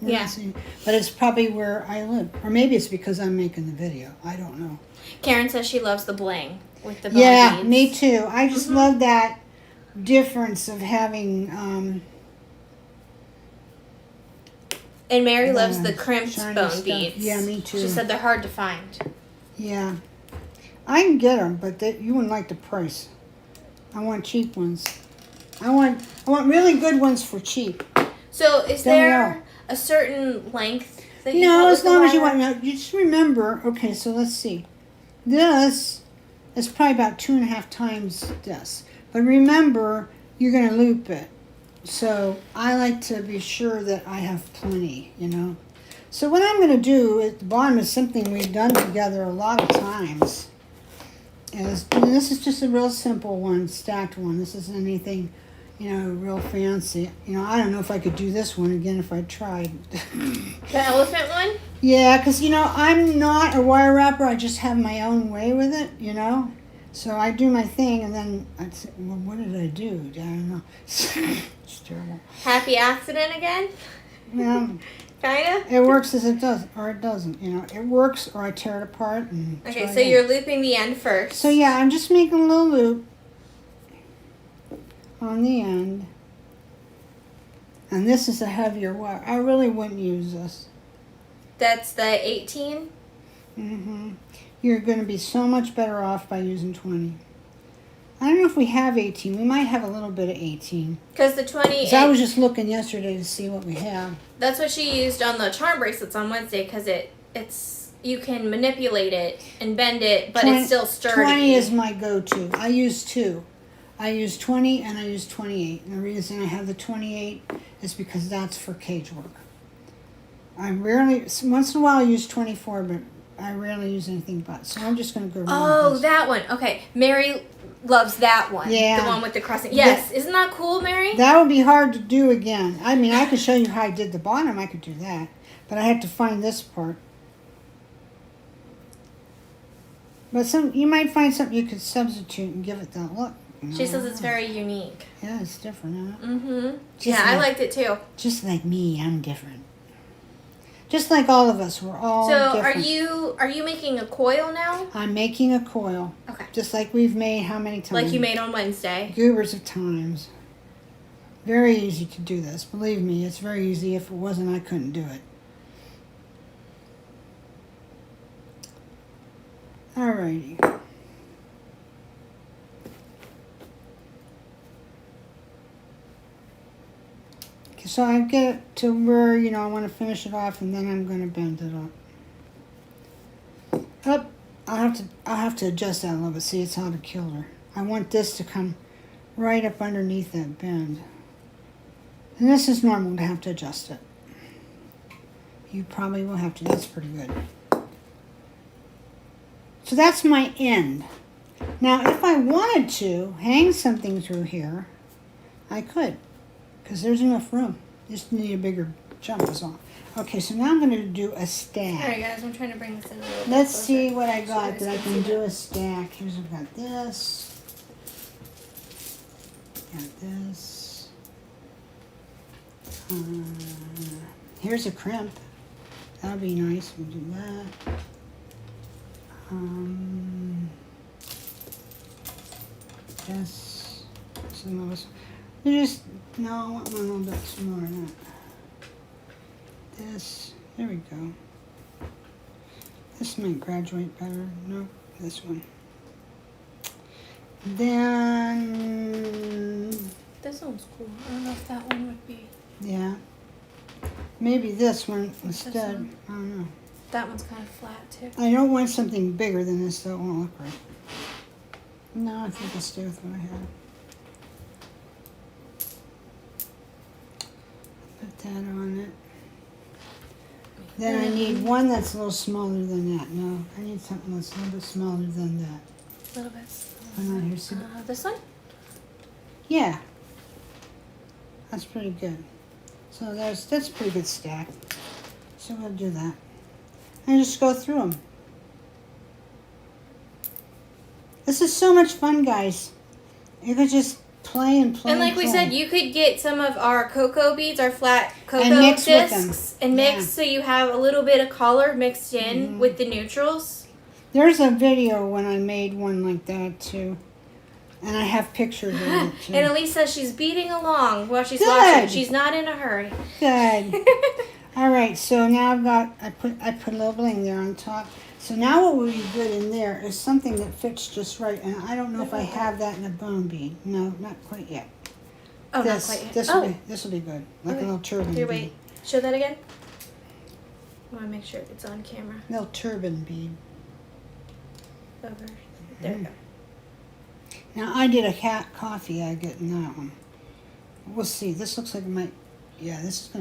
We're not seeing it. But it's probably where I live. Or maybe it's because I'm making the video. I don't know. Karen says she loves the bling with the bone Yeah, beads. me too. I just love that difference of having... And Mary loves the crimped shiny bone stuff. beads. Yeah, me too. She said they're hard to find. Yeah. I can get them, but you wouldn't like the price. I want cheap ones. I want really good ones for cheap. So is There we there a certain length that you No, want as with the long as you wire? want. Now, you just remember, okay, so let's see. This is probably about 2.5 times this. But remember, you're going to loop it. So I like to be sure that I have plenty, you know. So what I'm going to do at the bottom is something we've done together a lot of times. And this is just a real simple one, stacked one. This isn't anything, you know, real fancy. You know, I don't know if I could do this one again if I tried. The elephant one? Yeah, because, you know, I'm not a wire wrapper. I just have my own way with it, you know. So I do my thing, and then I'd say, well, what did I do? I don't know. It's terrible. Happy accident again? Well, Kinda? it works as it does, or it doesn't. You know, it works, or I tear it apart. And Okay, try so again. you're looping the end first. So yeah, I'm just making a little loop on the end. And this is a heavier wire. I really wouldn't use this. That's the 18? Mm-hmm. You're going to be so much better off by using 20. I don't know if we have 18. We might have a little bit of 18. Because the 20... 'Cause I was just looking yesterday to see what we have. That's what she used on the charm bracelets on Wednesday, because it's... You can manipulate it and bend it, but 20 it's still sturdy. 20 is my go-to. I use 2. I use 20 and I use 28. And the reason I have the 28 is because that's for cage work. I rarely... Once in a while I use 24, but I rarely use anything but. So I'm just going to go around Oh, with this. that one. Okay. Mary loves that one. Yeah. The one with the crescent. Yes. Isn't that cool, Mary? That would be hard to do again. I mean, I could show you how I did the bottom. I could do that. But I had to find this part. But you might find something you could substitute and give it that look. You know? She says it's very unique. Yeah, it's different, huh? Mm-hmm. Just Yeah, I like- liked it too. Just like me, I'm different. Just like all of us, we're all So different. are you making a coil now? I'm making a coil. Okay. Just like we've made how many times? Like you made on Wednesday. Goobers of times. Very easy to do this. Believe me, it's very easy. If it wasn't, I couldn't do it. Alrighty. So I get it to where, you know, I want to finish it off, and then I'm going to bend it up. Up. I'll have to adjust that a little bit. See, it's out of kilter. I want this to come right up underneath that bend. And this is normal to have to adjust it. You probably will have to. That's pretty good. So that's my end. Now, if I wanted to hang something through here, I could, because there's enough room. Just need a bigger jump is all. Okay, so now I'm going to do a stack. All right, guys, I'm trying to bring this in a little bit Let's closer see what I so got you that I guys can see do that. a stack. Here's I've got this. Got this. Here's a crimp. That'll be nice. We'll do that. This. Some of us. No, I want one a little bit smaller than that. This. There we go. This might graduate better. No, this one. Then, This one's cool. I don't know if that one would be. yeah, maybe this one instead. one? I don't know. That one's kind of flat too. I don't want something bigger than this, so it won't look right. No, I think I'll stay with what I have. Put that on it. Then I need one that's a little smaller than that. No, I need something that's a little bit smaller than that. A little bit. Hang on, here's some. This one? Yeah, that's pretty good. So that's a pretty good stack. So we'll do that. And just go through them. This is so much fun, guys. You could just play and play. And like we said, you could get some of our cocoa beads, our flat cocoa And mix with discs, them. and mix Yeah. so you have a little bit of color mixed in with the neutrals. There's a video when I made one like that too. And I have pictures of it too. And Elise says she's beating along while she's Good. watching. She's not in a hurry. Good. All right, so now I put a little bling there on top. So now what would be good in there is something that fits just right. And I don't know if I have that in a bone bead. No, not quite yet. Oh, This, not quite yet. this will be good. Like Okay. a little turban Here, bead. wait. Show that again. I want to make sure it's on camera. Little turban bead. Over. There we go. Now I did a cat coffee I get in that one. We'll see. This looks like it might. Yeah, this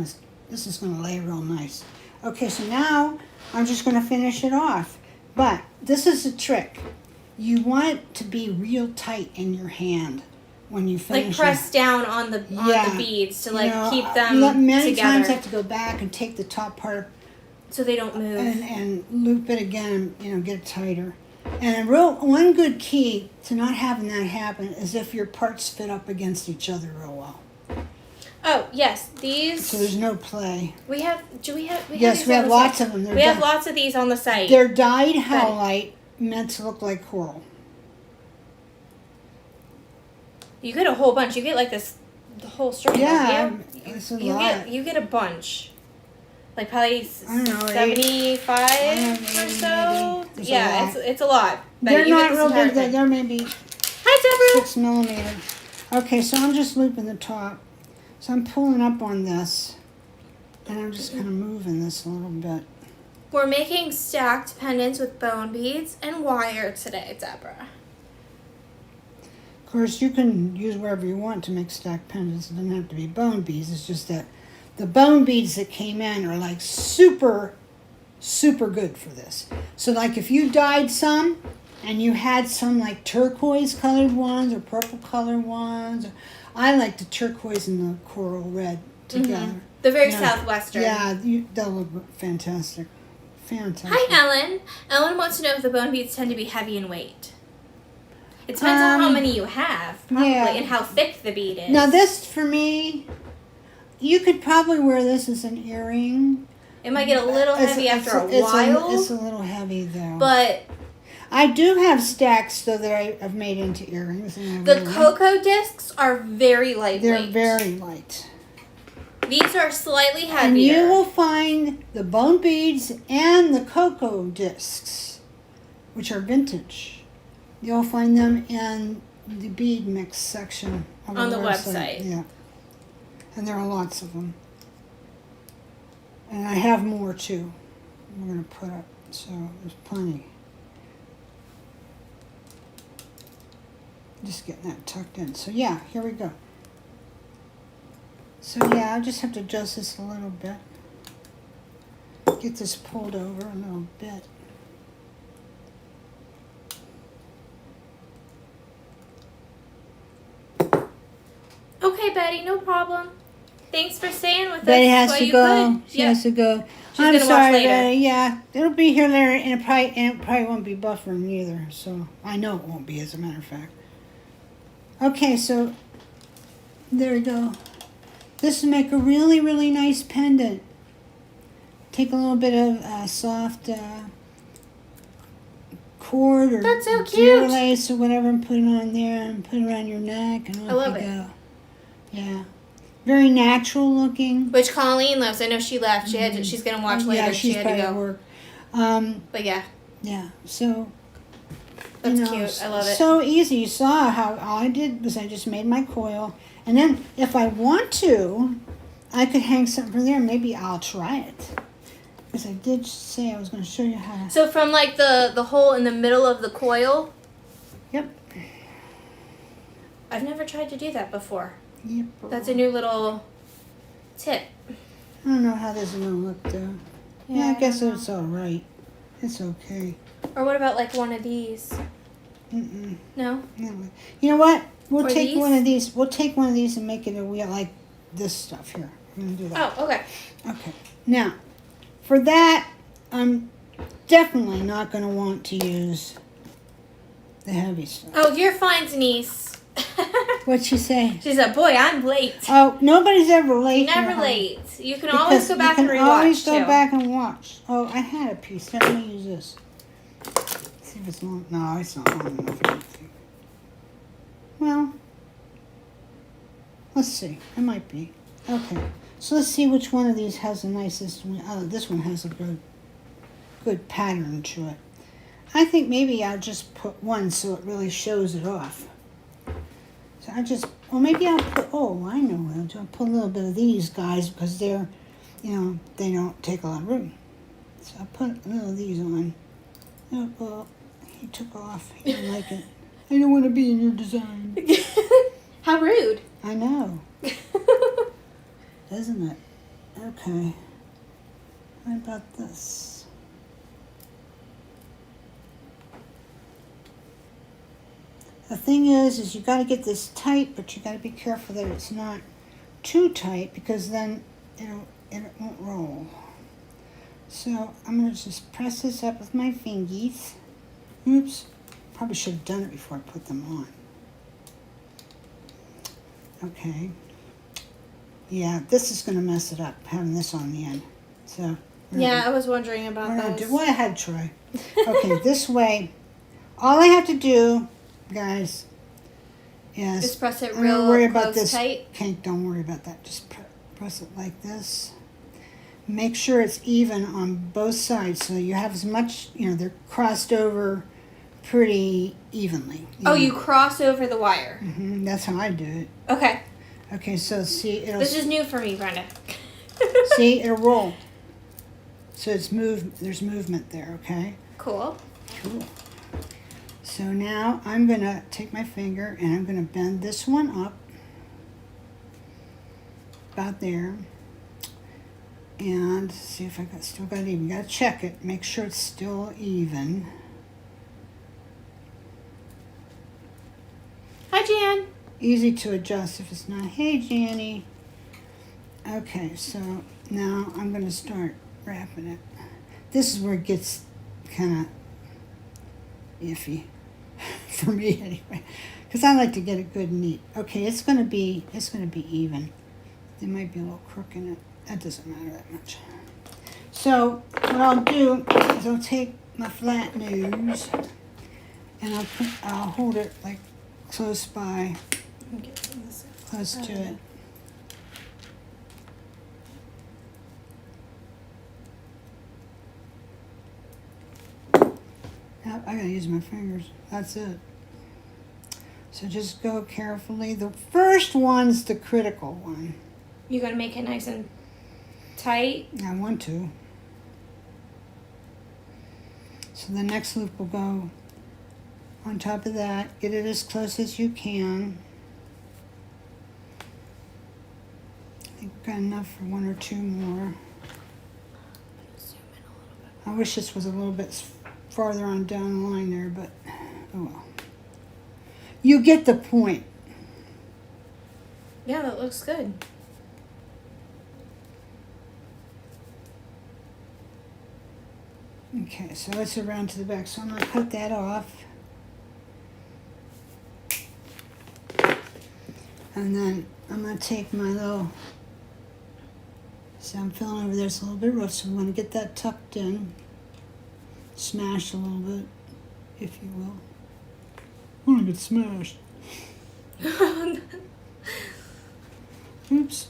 is gonna lay real nice. Okay, so now I'm just gonna finish it off. But this is a trick. You want it to be real tight in your hand when you finish. Like press down on the beads to like keep them many together, times I have to go back and take the top part so they don't move. and loop it again. Get it tighter. And one good key to not having that happen is if your parts fit up against each other real well. Oh yes, these. So there's no play. We have. Do we have? Yes, we have lots of them. We have lots of these on the site. They're dyed howlite, meant to look like coral. You get a whole bunch. You get like this, the whole string. Yeah, don't you? it's a you lot. get a bunch. Like probably I don't know, 75 or 80 so. maybe. Yeah, it's a lot. But They're you not get this real entire big. thing. They're maybe Hi, Deborah. 6 millimeter. Okay, so I'm just looping the top. So I'm pulling up on this, and I'm just kind of moving this a little bit. We're making stacked pendants with bone beads and wire today, Deborah. Of course, you can use wherever you want to make stacked pendants. It doesn't have to be bone beads. It's just that the bone beads that came in are like super, super good for this. So like if you dyed some and you had some like turquoise colored ones or purple colored ones, I like the turquoise and the coral red together. Mm-hmm. The very Yeah. southwestern. Yeah, they'll look fantastic. Fantastic. Hi, Ellen. Ellen wants to know if the bone beads tend to be heavy in weight. It depends on how many you have, probably, yeah. and how thick the bead is. Now this, for me, you could probably wear this as an earring. It might get a little heavy after a while. It's a little heavy though. But I do have stacks though that I've made into earrings. And the cocoa discs are very lightweight. they're very light. These are slightly heavier. And you will find the bone beads and the cocoa discs, which are vintage. You'll find them in the bead mix section on the website. Yeah. And there are lots of them. And I have more too. We're going to put up, so there's plenty. Just getting that tucked in. So yeah, here we go. So yeah, I'll just have to adjust this a little bit. Get this pulled over a little bit. Okay, Betty, no problem. Thanks for staying with Betty us. has while to you go. could. She has to go. She's I'm gonna watch sorry, later. Betty. Yeah, it'll be here later, and it probably won't be buffering either. So I know it won't be, as a matter of fact. Okay, so there we go. This will make a really, really nice pendant. Take a little bit of soft cord or That's so deer cute. lace or whatever, and put it on there and put it around your neck, and I off love you it. go. Yeah, very natural looking. Which Colleen loves. I know she left. She's gonna watch later. Yeah, she she's had to probably go. at work. But yeah, Yeah, so that's you know, cute. I love it. So easy. You saw how all I did was I just made my coil, and then if I want to, I could hang something from there. Maybe I'll try it, because I did say I was going to show you how to. So from like the hole in the middle of the coil. Yep. I've never tried to do that before. Yep. That's a new little tip. I don't know how this is going to look though. Yeah, I guess it's all right. It's okay. Or what about like one of these? Mm-mm. No? No. You know what? We'll Or take these? one of these. We'll take one of these and make it a wheel like this stuff here. I'm going to do that. Oh, okay. Okay. Now, for that, I'm definitely not going to want to use the heavy stuff. Oh, you're fine, Denise. What'd she say? She said, boy, I'm late. Oh, nobody's ever late. Never here, late. You can because always go back and You rewatch can always go too. back and watch. Oh, I had a piece. Let me use this. See if it's long. No, it's not long enough. I don't think. Well, let's see. It might be. Okay. So let's see which one of these has the nicest one. Oh, this one has a good pattern to it. I think maybe I'll just put one so it really shows it off. So I just, or maybe I'll put, oh, I know what I'll do. I'll put a little bit of these guys because they're, you know, they don't take a lot of room. So I'll put a little of these on. Oh, well, he took off. He didn't like it. I don't want to be in your design. How rude. I know. Isn't it? Okay. How about this? The thing is you got to get this tight, but you got to be careful that it's not too tight because then it won't roll. So I'm going to just press this up with my fingies. Oops. Probably should have done it before I put them on. Okay. Yeah, this is going to mess it up, having this on the end. So. Yeah, I was wondering about those. Well, I had to try. Okay, this way. All I have to do, guys, is Just press it I'm real gonna worry close about this. tight. Kate, don't worry about that. Just press it like this. Make sure it's even on both sides, so you have as much. You know, they're crossed over pretty evenly. Oh, you cross over the wire. Mm-hmm, that's how I do it. Okay. Okay, so see, it'll This is new for me, Brenda. see it'll roll. So it's there's movement there. Okay. Cool. Cool. So now I'm going to take my finger and I'm going to bend this one up about there and see if I still got it even. You got to check it, make sure it's still even. Hi, Jan. Easy to adjust if it's not. Hey, Janny. Okay, so now I'm going to start wrapping it. This is where it gets kind of iffy. For me anyway, because I like to get it good and neat. Okay, it's gonna be even. There might be a little crook in it. That doesn't matter that much. So what I'll do is I'll take my flat nose and I'll hold it like close by, close to it. I gotta use my fingers. That's it. So just go carefully. The first one's the critical one. You gotta make it nice and tight. I want to. So the next loop will go on top of that. Get it as close as you can. I think we've got enough for one or two more. I wish this was a little bit farther on down the line there, but oh well. You get the point. Yeah, that looks good. Okay, so it's around to the back. So I'm going to cut that off. And then I'm going to take my little, see I'm feeling over there, it's a little bit rough, so I'm going to get that tucked in. Smash a little bit, if you will. I want to get smashed. Oops.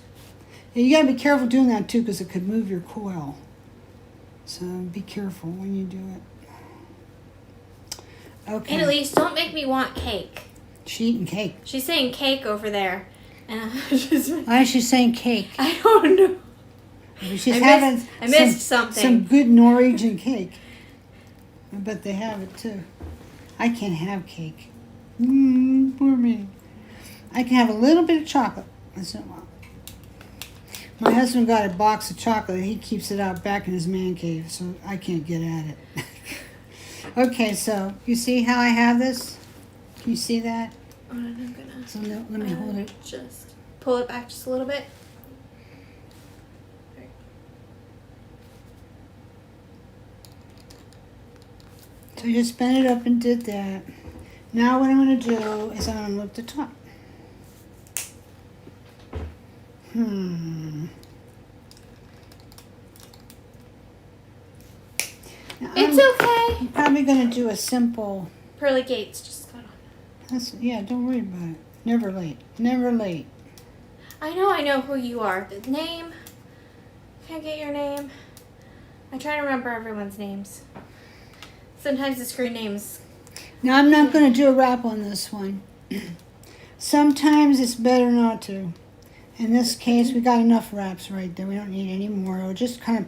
And you got to be careful doing that too, because it could move your coil. So be careful when you do it. Okay. Annalise, don't make me want cake. She's eating cake. She's saying cake over there. And Why is she saying cake? I don't know. Maybe she's having I missed something. Some good Norwegian cake. I bet they have it too. I can't have cake. Poor me. I can have a little bit of chocolate. That's not well. My husband got a box of chocolate. He keeps it out back in his man cave, so I can't get at it. Okay, so you see how I have this? Can you see that? I'm gonna. So let me hold it. Just pull it back just a little bit. So you just bent it up and did that. Now what I'm going to do is I'm going to look the top. Now It's okay. I'm probably going to do a simple. Pearly gates just got on. Yeah, don't worry about it. Never late. Never late. I know who you are. The name. Can't get your name. I try to remember everyone's names. Sometimes the screen names. Now I'm not going to do a wrap on this one. Sometimes it's better not to. In this case, we got enough wraps right there. We don't need any more. It'll just kind of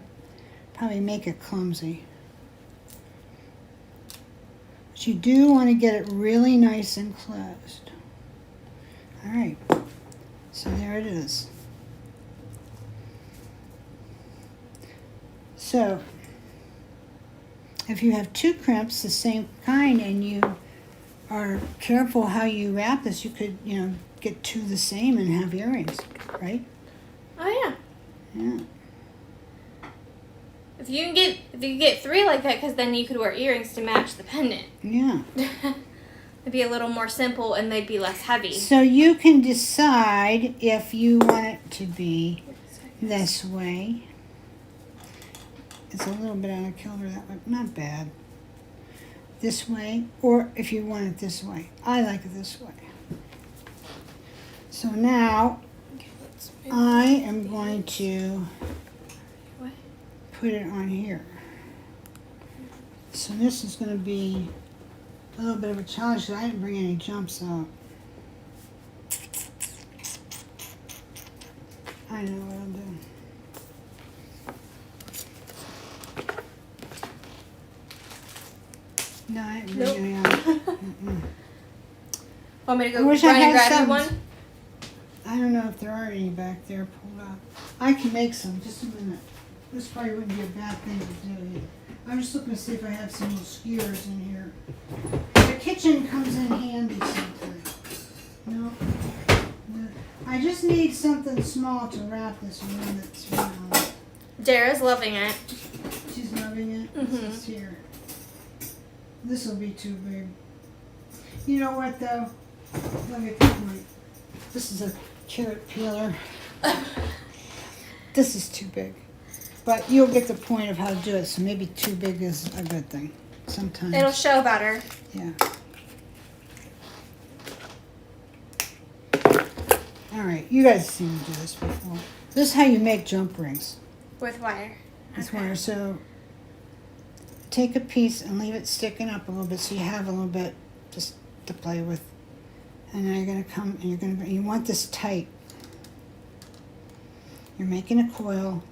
probably make it clumsy. But you do want to get it really nice and closed. All right. So there it is. So if you have two crimps the same kind and you are careful how you wrap this, you could, get two the same and have earrings, right? Oh yeah. Yeah. If you can get three like that, because then you could wear earrings to match the pendant. Yeah. It'd be a little more simple and they'd be less heavy. So you can decide if you want it to be this way. It's a little bit out of kilter that way, not bad. This way, or if you want it this way. I like it this way. So now I am going to put it on here. So this is going to be a little bit of a challenge because I didn't bring any jumps out. I know what I'm doing. No, I didn't bring any out. Want me to I go wish run I and had grab you some. one? I don't know if there are any back there pulled out. I can make some, just a minute. This probably wouldn't be a bad thing to do. I'm just looking to see if I have some little skewers in here. The kitchen comes in handy sometimes. No? No. I just need something small to wrap this one that's round. Dara's loving it. She's loving it? This is here. This will be too big. You know what though? Let me put my, this is a carrot peeler. This is too big. But you'll get the point of how to do it, so maybe too big is a good thing. Sometimes. It'll show better. Yeah. Alright, you guys have seen me do this before. This is how you make jump rings. With wire. With wire. So take a piece and leave it sticking up a little bit so you have a little bit just to play with. And then you're going to come and you want this tight. You're making a coil.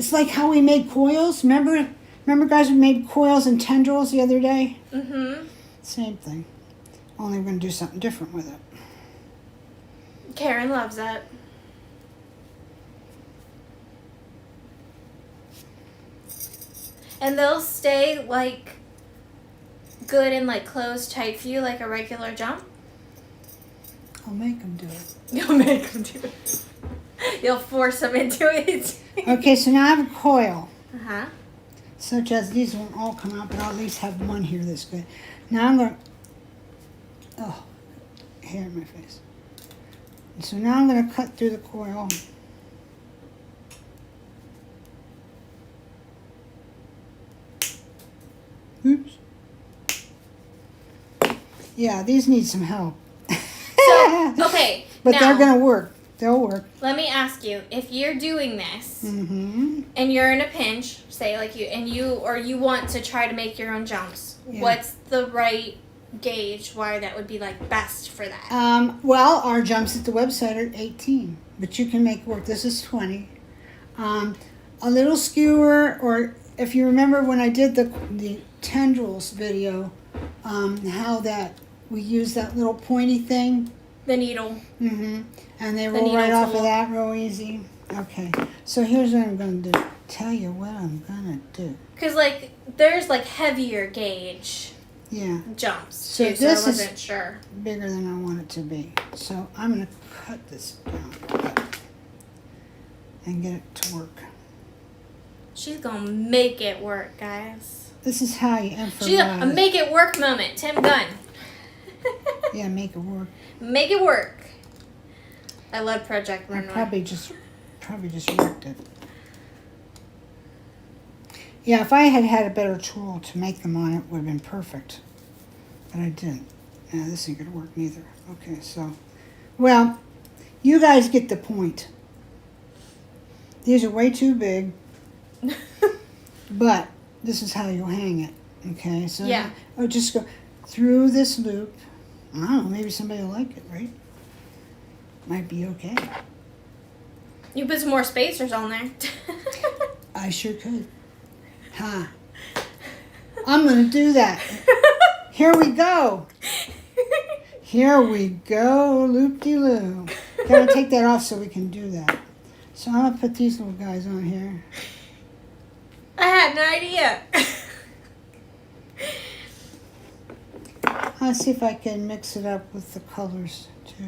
It's like how we made coils. Remember guys, we made coils and tendrils the other day? Mm-hmm. Same thing. Only we're going to do something different with it. Karen loves it. And they'll stay, like, good and, like, closed tight for you like a regular jump? I'll make them do it. You'll make them do it. You'll force them into it. Okay, so now I have a coil. Uh-huh. Such as these won't all come out, but I'll at least have one here that's good. Now I'm going to... Oh, hair in my face. And so now I'm going to cut through the coil. Oops. Yeah, these need some help. So, okay. But now, they're going to work. They'll work. let me ask you, if you're doing this Mm-hmm. and you're in a pinch, say like you want to try to make your own jumps, Yeah. what's the right gauge wire that would be like best for that? Well, our jumps at the website are 18, but you can make it work. This is 20. A little skewer, or if you remember when I did the tendrils video, how that we used that little pointy thing. The needle. Mm-hmm. And they The roll right needle off tool. of that real easy. Okay, so here's what I'm going to do. Tell you what I'm going to do. Because like there's like heavier gauge Yeah, jumps So too, so this I is- wasn't sure. bigger than I want it to be. So I'm going to cut this down and get it to work. She's gonna make it work, guys. This is how you She's a improvise. make it work moment. Tim Gunn. Yeah, make it work. Make it work. I love Project I Runway. probably just wrecked it. Yeah, if I had had a better tool to make them on, it would have been perfect. But I didn't. Yeah, this ain't gonna work neither. Okay, so, well, you guys get the point. These are way too big, but this is how you'll hang it. Okay, so Yeah. I'll just go through this loop. I don't know, maybe somebody will like it, right? Might be okay. You put some more spacers on there. I sure could. Huh. I'm going to do that. Here we go. Here we go, loop-de-loo. Gotta take that off so we can do that. So I'm going to put these little guys on here. I had an idea. Let's see if I can mix it up with the colors too.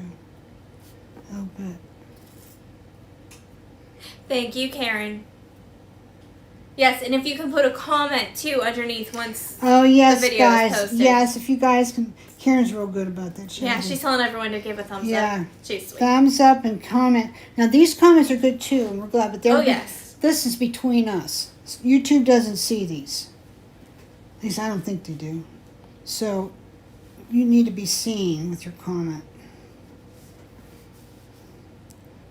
A little bit. Thank you, Karen. Yes, and if you can put a comment too underneath once. Oh yes, The video is guys. posted. Yes, if you guys can. Karen's real good about that. Yeah, she's telling everyone to give a thumbs Yeah. up. She's sweet. Thumbs up and comment. Now these comments are good too, and we're glad. But they're Oh, yes. This is between us. YouTube doesn't see these. At least I don't think they do. So you need to be seen with your comment.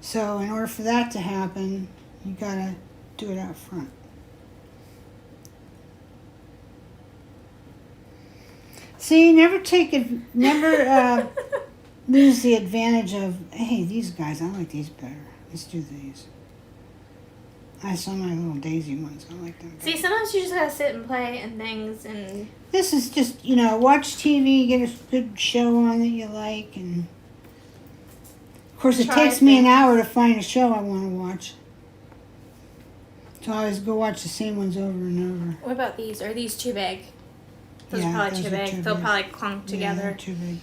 So in order for that to happen, you gotta do it out front. See, never lose the advantage of, hey, these guys, I like these better. Let's do these. I saw my little daisy ones. I like them better. See, sometimes you just gotta sit and play and things and. This is just, watch TV, get a good show on that you like, and of course it Try takes me an things. hour to find a show I want to watch. So I always go watch the same ones over and over. What about these? Are these too big? Those Yeah, are probably those too are big. too They'll big. probably clunk Yeah, together. they're too big.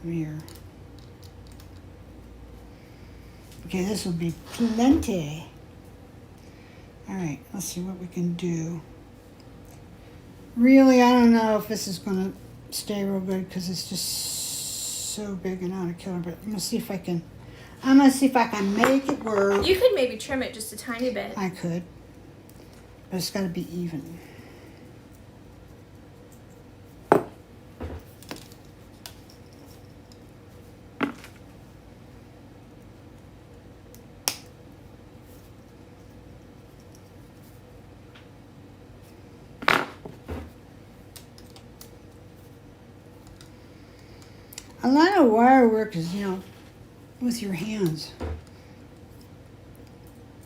Come here. Okay, this will be plenty. All right, let's see what we can do. Really, I don't know if this is going to stay real good because it's just so big and out of killer, but I'm going to see if I can. I'm going to see if I can make it work. You could maybe trim it just a tiny bit. I could, but it's got to be even. A lot of wire work is, with your hands.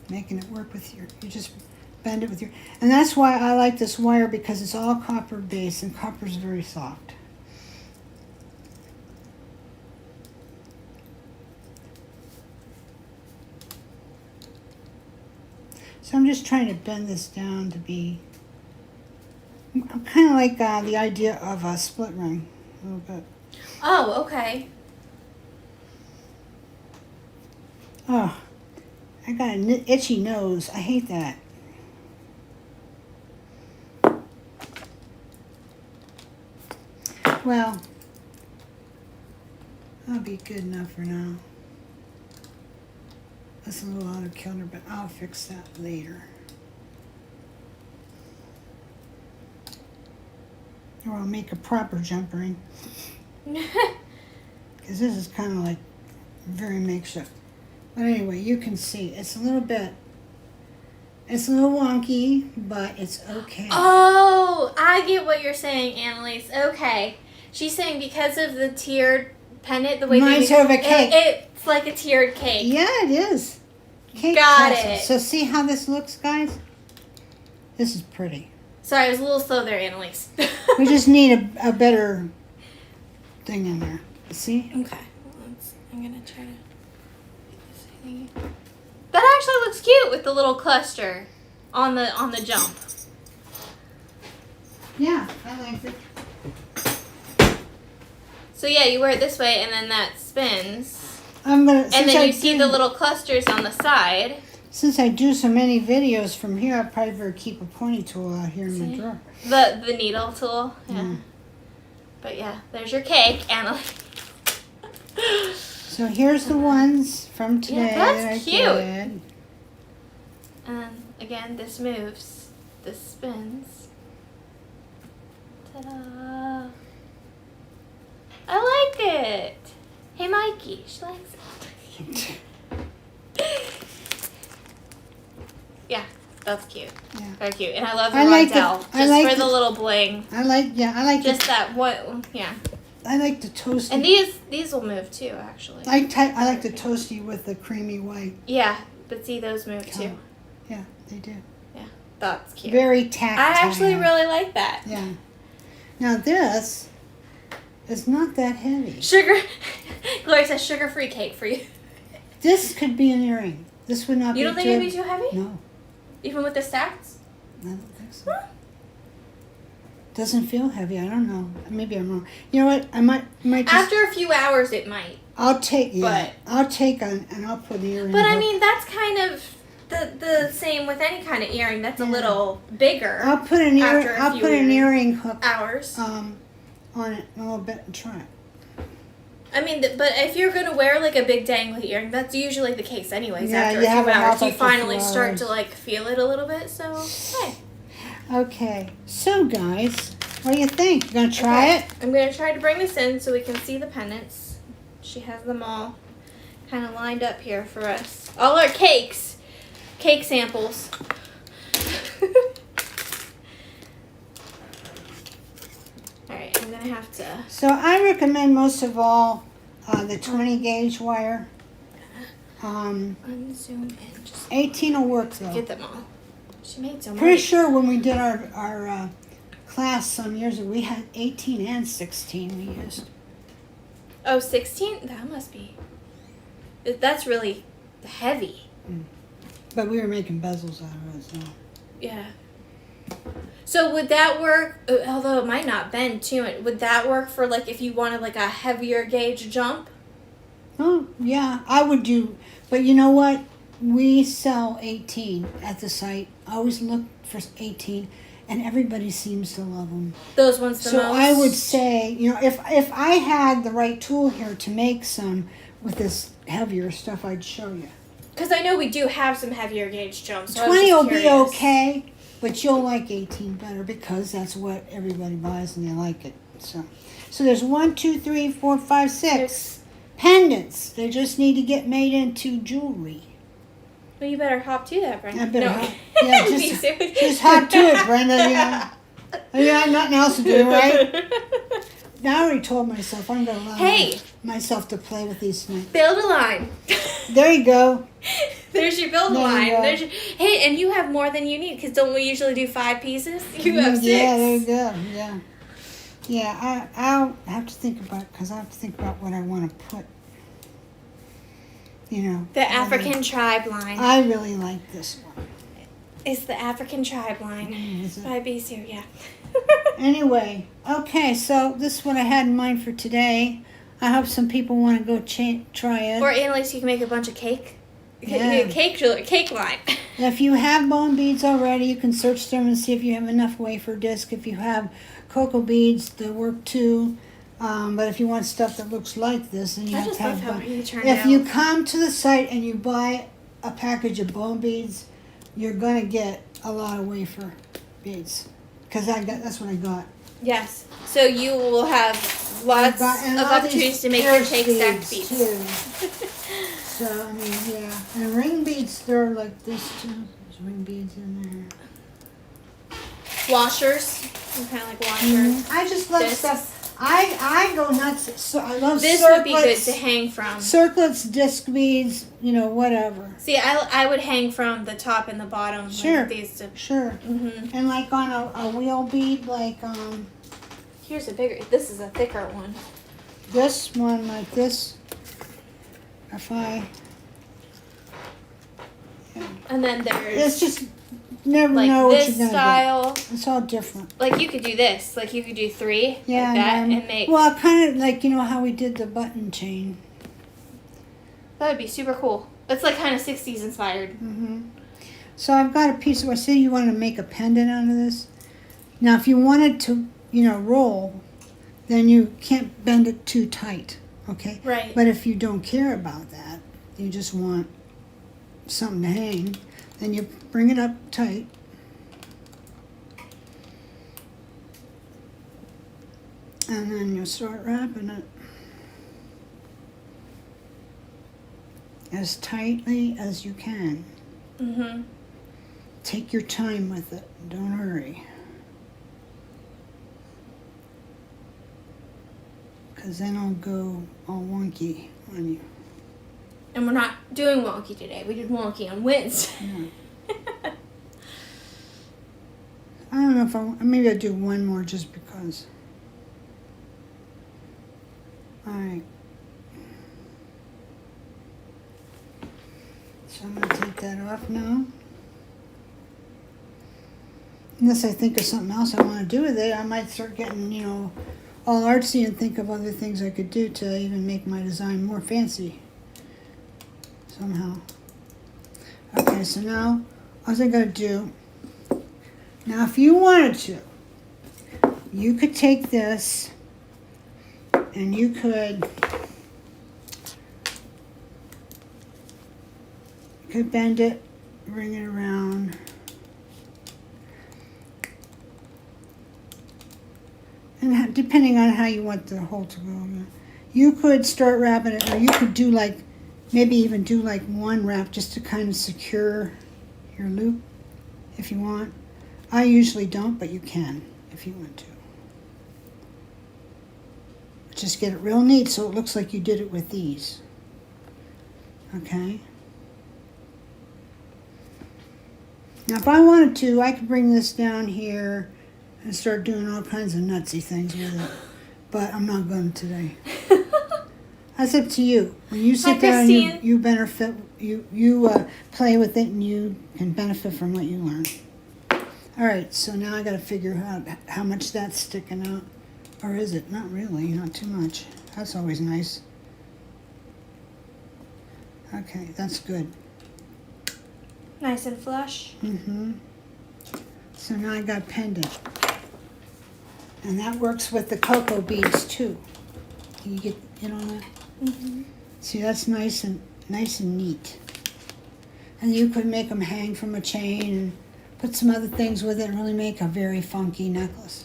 Making it work with you just bend it with your, and that's why I like this wire, because it's all copper based, and copper is very soft. So I'm just trying to bend this down to be, I'm kind of like the idea of a split ring a little bit. Oh, okay. Oh, I got an itchy nose. I hate that. Well, that'll be good enough for now. That's a little out of kilter, but I'll fix that later. Or I'll make a proper jump ring. Because this is kind of like very makeshift. But anyway, you can see it's a little wonky, but it's okay. Oh, I get what you're saying, Annalise. Okay. She's saying because of the tiered pendant, the way Reminds her of a cake. It's like a tiered cake. Yeah, it is. Cake Got tassel. it. So see how this looks, guys? This is pretty. Sorry, I was a little slow there, Annalise. We just need a better thing in there. See? Okay. I'm gonna try to. That actually looks cute with the little cluster on the jump. Yeah, I like it. So yeah, you wear it this way, and then that spins, I'm gonna. and then you see the little clusters on the side. Since I do so many videos from here, I probably better keep a ponytail out here in my drawer. The needle tool. Yeah. Mm. But yeah, there's your cake, Annalise. So here's the ones from today. Yeah, that's that I cute. did. And again, this moves. This spins. Ta-da! I like it. Hey, Mikey, she likes it. Yeah, that's cute. Yeah. Very cute. And I love the I like the- rondelle. I Just like for the- the little bling. I like Just that one, yeah. I like the toasty. And these will move too, actually. I like the toasty with the creamy white. Yeah, but see, those move too. Yeah, they do. Yeah, that's cute. Very tactile. I actually really like that. Yeah. Now this is not that heavy. Sugar. Gloria says sugar-free cake for you. This could be an earring. This would not be You don't think it'd be too heavy? No, Even with the stacks? I don't think so. Doesn't feel heavy. I don't know. Maybe I'm wrong. You know what? I might just. After a few hours, it might. I'll take. Yeah. But- I'll take and I'll put the earring. But I hook. mean, that's kind of the same with any kind of earring. That's a little bigger. I'll put an earring. after a I'll few put an earring hook hours. on it a little bit and try it. I mean, but if you're gonna wear like a big dangly earring, that's usually the case, anyways. Yeah, after you a have few it hours, off you after a few finally start hours. to like feel it a little bit. So hey, Okay. So guys, what do you think? You gonna try it? I'm gonna try to bring this in so we can see the pendants. She has them all kind of lined up here for us. All our cake samples. All right, I'm gonna have to. So I recommend most of all the 20 gauge wire. Unzoom in. Just 18 will work though. get them all. She made so Pretty many. sure when we did our class some years ago, we had 18 and 16 we used. Oh, 16? That must be. That's really heavy. But we were making bezels out of it, so. Yeah. So would that work? Although it might not bend too much. Would that work for like if you wanted like a heavier gauge jump? Oh, yeah, I would do. But you know what? We sell 18 at the site. I always look for 18, and everybody seems to love them. Those ones the So most. I would say, if I had the right tool here to make some with this heavier stuff, I'd show you. Because I know we do have some heavier gauge jumps. So 20 will be curious. okay, but you'll like 18 better because that's what everybody buys and they like it. So there's 1, 2, 3, 4, 5, 6 pendants. They just need to get made into jewelry. Well, you better hop to that, Brenda. I better no. hop. Yeah, Be serious. just hop to it, Brenda. You got nothing else to do, right? I already told myself I'm going to allow Hey! myself to play with these tonight. Build a line. There you go. There's your build There you line. go. Hey, and you have more than you need because don't we usually do 5 pieces? You have 6. Yeah, there you go. Yeah. Yeah, I'll have to think about because I have to think about what I want to put. You know. The African tribe line. I really like this one. It's the African tribe line. Is it? By Bisou, yeah. Anyway, okay, so this is what I had in mind for today. I hope some people want to go try it. Or at least you can make a bunch of cake. Yeah. Cake line. If you have bone beads already, you can search them and see if you have enough wafer disc. If you have cocoa beads, they work too. But if you want stuff that looks like this, then you I have just to have love how bone. pretty it turned If out. you come to the site and you buy a package of bone beads, you're gonna get a lot of wafer beads. Because that's what I got. Yes. So you will have lots And of all opportunities these to make your earth cake stacked beads, beads. too. So, I mean, yeah. And ring beads, they're like this too. There's ring beads in there. Washers. Kind of like washers. I just love Discs. stuff. I go nuts. So I love This circlets. would be good to hang from. Circlets, disc beads, whatever. See, I would hang from the top and the bottom. Sure. Like these to, Sure. And like on a wheel bead, like Here's a bigger. This is a thicker one. this one, like this. If I, And then it's there's just never like know what this you're gonna style. get. It's all different. Like you could do this. Like you could do 3 Yeah, like that and and make. well, kind of like how we did the button chain. That would be super cool. It's like kind of 60s inspired. So I've got a piece of. I say you wanted to make a pendant out of this. Now, if you wanted to, roll, then you can't bend it too tight. Okay. Right. But if you don't care about that, you just want something to hang, then you bring it up tight. And then you start wrapping it as tightly as you can. Take your time with it. Don't hurry. Because then I'll go all wonky on you. And we're not doing wonky today. We did wonky on Wednesday. Yeah. I don't know if maybe I'll do one more just because. Alright. So I'm going to take that off now. Unless I think of something else I want to do with it, I might start getting, all artsy and think of other things I could do to even make my design more fancy. Somehow. Okay, so now, all I gotta do, now if you wanted to, you could take this and you could bend it, bring it around. And depending on how you want the hole to go, you could start wrapping it, or you could do maybe even do one wrap just to kind of secure your loop if you want. I usually don't, but you can if you want to. Just get it real neat so it looks like you did it with these. Okay? Now if I wanted to, I could bring this down here and start doing all kinds of nutsy things with it. But I'm not going to today. That's up to you. When you sit there and you benefit, you play with it and you can benefit from what you learn. All right, so now I got to figure out how much that's sticking out. Or is it? Not really, not too much. That's always nice. Okay, that's good. Nice and flush. So now I got pendant. And that works with the cocoa beads too. Can you get in on that? See, that's nice and neat. And you could make them hang from a chain and put some other things with it and really make a very funky necklace.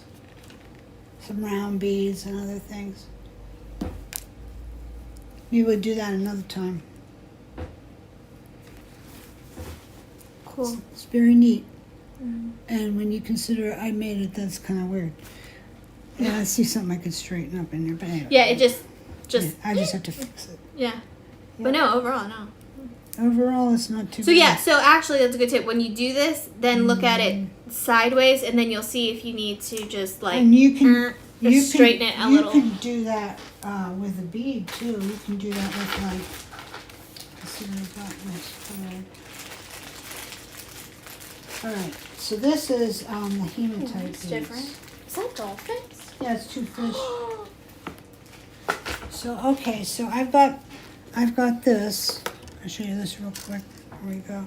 Some round beads and other things. We would do that another time. Cool. It's very neat. And when you consider I made it, that's kind of weird. Yeah, I see something I could straighten up in there, but anyway. Yeah, it just. Yeah, I just have to fix it. Yeah. But no, overall, no. Overall, it's not too So bad. yeah, so actually that's a good tip. When you do this, then look at it sideways, and then you'll see if you need to just like And you can just straighten it a little. You can do that with a bead too. You can do that with like. Let's see what I got in this thread. All right. So this is the hematite It's beads. different. Is that dolphins? Yeah, it's 2 fish. So okay, so I've got this. I'll show you this real quick. Here we go.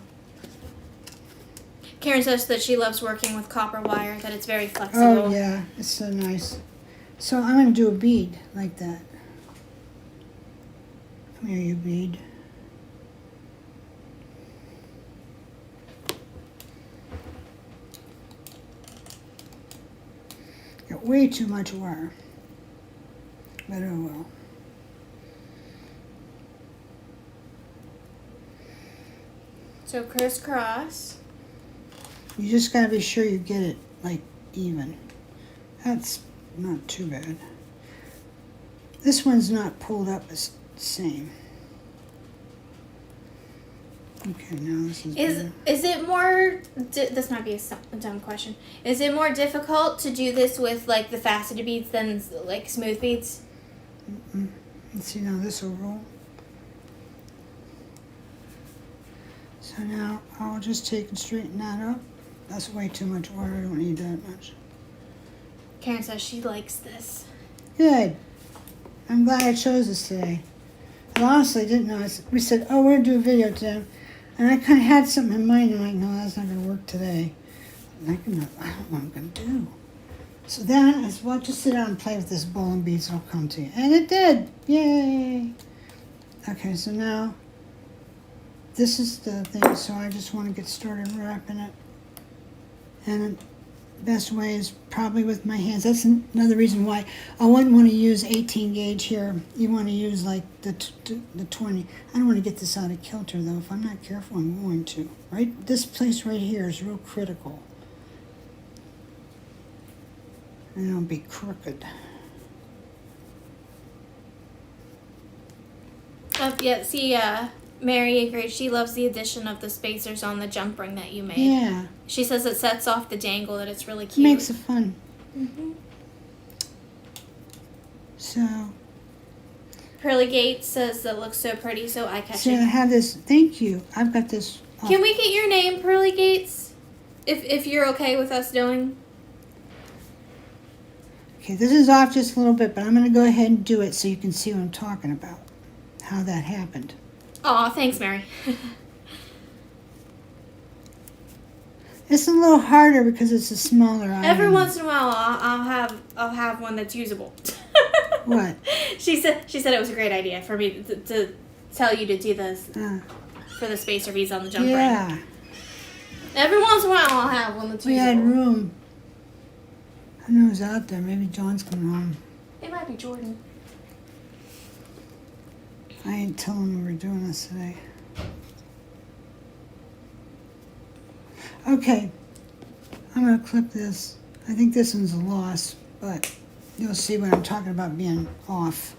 Karen says that she loves working with copper wire, that it's very flexible. Oh yeah, it's so nice. So I'm gonna do a bead like that. Come here, you bead. Got way too much wire. But oh well. So crisscross. You just gotta be sure you get it like even. That's not too bad. This one's not pulled up as the same. Okay, now this is better. Is it more? This might be a dumb question. Is it more difficult to do this with like the faceted beads than like smooth beads? Let's see, now this will roll. So now I'll just take and straighten that up. That's way too much wire. I don't need that much. Karen says she likes this. Good. I'm glad I chose this today. I honestly didn't know. We said, oh, we're going to do a video today. And I kind of had something in mind. I'm like, no, that's not going to work today. I don't know what I'm going to do. So then I said, well, just sit down and play with this bowl and beads. It'll come to you. And it did. Yay. Okay, so now this is the thing. So I just want to get started wrapping it. And the best way is probably with my hands. That's another reason why I wouldn't want to use 18 gauge here. You want to use like the 20. I don't want to get this out of kilter though. If I'm not careful, I'm going to. Right? This place right here is real critical. And it'll be crooked. Yeah, see, Mary agreed. She loves the addition of the spacers on the jump ring that you made. Yeah. She says it sets off the dangle, that it's really It cute. makes it fun. Mm-hmm. So. Pearly Gates says that looks so pretty, so So I eye-catching. have this. Thank you. I've got this. Can we get your name, Pearly Gates? If you're okay with us doing. Okay, this is off just a little bit, but I'm going to go ahead and do it so you can see what I'm talking about. How that happened. Aw, thanks, Mary. It's a little harder because it's a smaller item. Every once in a while, I'll have one that's usable. What? She said it was a great idea for me to tell you to do this for the spacer beads on the jump ring. Yeah. Every once in a while, I'll have one that's We usable. had room. I know who's out there. Maybe John's coming home. It might be Jordan. I ain't telling him we were doing this today. Okay. I'm going to clip this. I think this one's a loss, but you'll see what I'm talking about being off.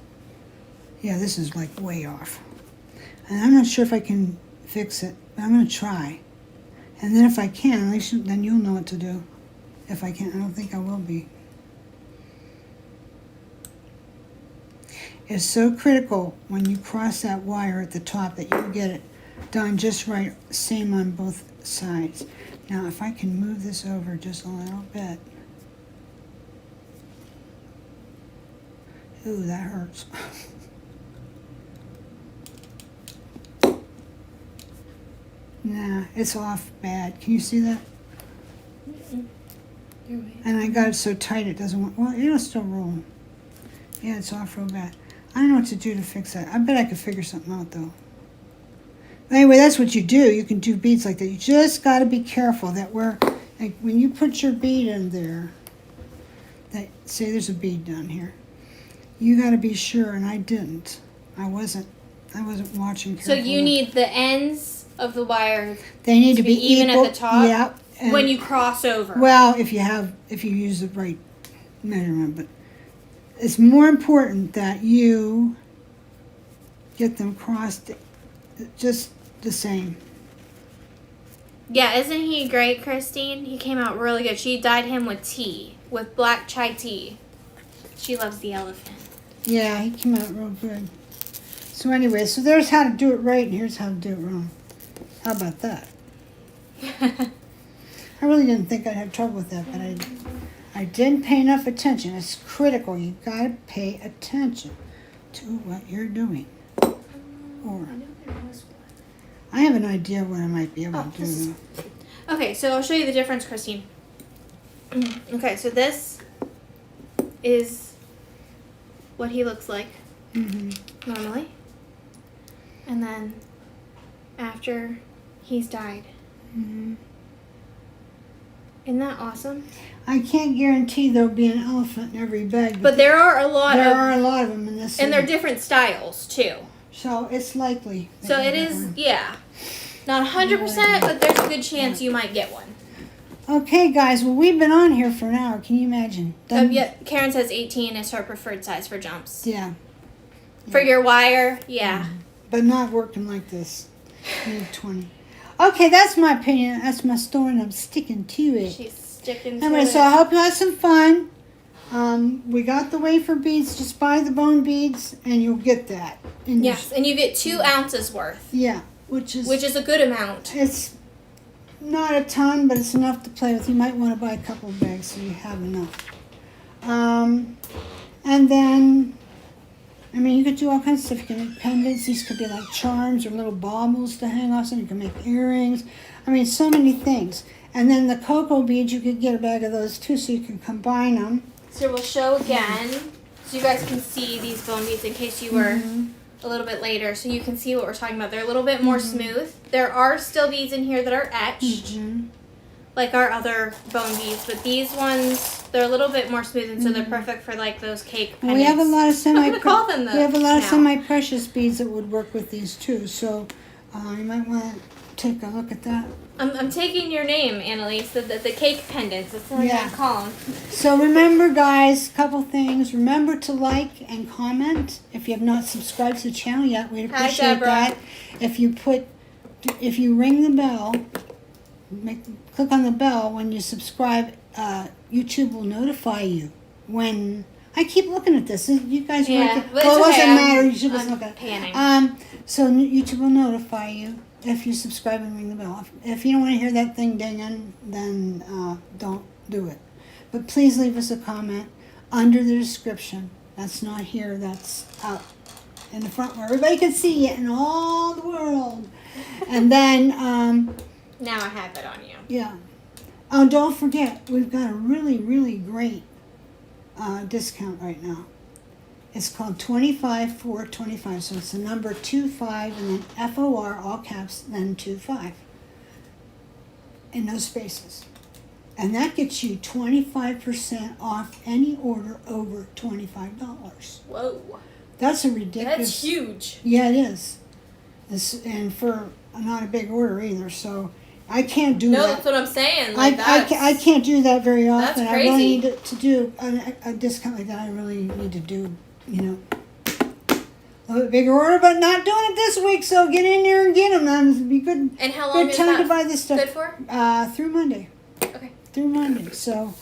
Yeah, this is like way off. And I'm not sure if I can fix it, but I'm going to try. And then if I can, at least then you'll know what to do. If I can't, I don't think I will be. It's so critical when you cross that wire at the top that you get it done just right, same on both sides. Now, if I can move this over just a little bit. Ooh, that hurts. Nah, it's off bad. Can you see that? You're right. And I got it so tight it doesn't want, well, it'll still roll. Yeah, it's off real bad. I don't know what to do to fix that. I bet I could figure something out though. But anyway, that's what you do. You can do beads like that. You just got to be careful that like when you put your bead in there, that say there's a bead down here, you got to be sure, and I didn't. I wasn't watching carefully. So you need the ends of the wire they need to be even equal, at the top. Yeah. When you cross over. Well, if you use the right measurement, but it's more important that you get them crossed just the same. Yeah, isn't he great, Christine? He came out really good. She dyed him with tea, with black chai tea. She loves the elephant. Yeah, he came out real good. So anyway, so there's how to do it right, and here's how to do it wrong. How about that? I really didn't think I'd have trouble with that, but I didn't pay enough attention. It's critical. You gotta pay attention to what you're doing. Or I have an idea what I might be able to do. Okay, so I'll show you the difference, Christine. Okay, so this is what he looks like normally. And then after he's dyed. Isn't that awesome? I can't guarantee there'll be an elephant in every bag. But there are a lot of them in this. And they're different styles, too. So it's likely. So it is, yeah. Not 100%, but there's a good chance you might get one. Okay, guys. Well, we've been on here for an hour. Can you imagine? Yeah, Karen says 18 is her preferred size for jumps. Yeah. For your wire, yeah. But not working like this. You need 20. Okay, that's my opinion. That's my story, and I'm sticking to it. She's sticking to anyway, it. so I hope you had some fun. We got the wafer beads. Just buy the bone beads, and you'll get that. Yes, and you get 2 ounces worth. Yeah, which is a good amount. It's not a ton, but it's enough to play with. You might want to buy a couple of bags so you have enough. And then, I mean, you could do all kinds of stuff. You can make pendants. These could be like charms or little baubles to hang off. And you can make earrings. I mean, so many things. And then the cocoa beads, you could get a bag of those too, so you can combine them. So we'll show again, so you guys can see these bone beads in case you were a little bit later, so you can see what we're talking about. They're a little bit more smooth. There are still beads in here that are etched, like our other bone beads, but these ones, they're a little bit more smooth, and so they're perfect for like those cake pendants. We have a lot of semi-precious beads that would work with these too, so you might want to take a look at that. I'm taking your name, Annalise, the cake pendants. That's what I call them. So remember, guys, a couple things. Remember to like and comment. If you have not subscribed to the channel yet, we'd appreciate that. If you ring the bell, click on the bell when you subscribe. YouTube will notify you when. I keep looking at this. You guys, yeah, it doesn't matter. You should just look at it. So YouTube will notify you if you subscribe and ring the bell. If you don't want to hear that thing dinging, then don't do it. But please leave us a comment under the description. That's not here. That's out in the front where everybody can see it in all the world. And then now I have it on you. Yeah. Oh, don't forget, we've got a really, really great discount right now. It's called 25 for 25. So it's the number 25 and then FOR, all caps, then 25 in those spaces. And that gets you 25% off any order over $25. Whoa. That's a ridiculous. That's huge. Yeah, it is. And for not a big order either. So I can't do that. No, that's what I'm saying. Like I can't do that very often. That's crazy. I really need to do a discount like that. I really need to do, a little bit bigger order, but not doing it this week. So get in there and get them. That'd be good. And how long good is time that to buy this stuff. good for? Through Monday. Okay. Through Monday. So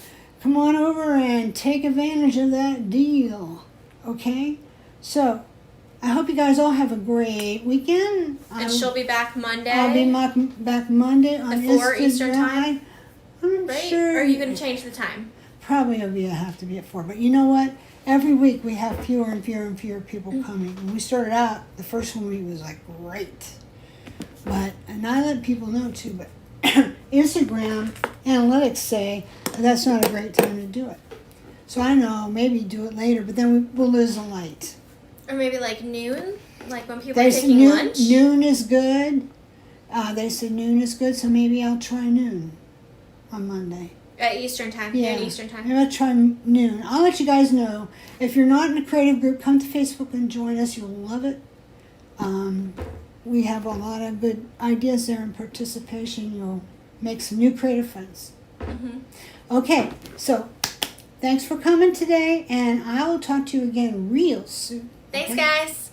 come on over and take advantage of that deal. Okay? So I hope you guys all have a great weekend. And she'll be back Monday. I'll be back Monday on At 4 Eastern time. I'm sure. Or are you going to change the time? Probably have to be at 4. But you know what? Every week we have fewer and fewer and fewer people coming. When we started out, the first week was like great. And I let people know too, but Instagram analytics say that's not a great time to do it. So I know, maybe do it later, but then we'll lose the light. Or maybe like noon? Like when people are taking lunch? Noon is good. They said noon is good, so maybe I'll try noon on Monday. At Eastern time? Yeah. Noon Eastern time? Maybe I'll try noon. I'll let you guys know. If you're not in a creative group, come to Facebook and join us. You'll love it. We have a lot of good ideas there and participation. You'll make some new creative friends. Okay, so thanks for coming today, and I will talk to you again real soon. Thanks, Okay? guys.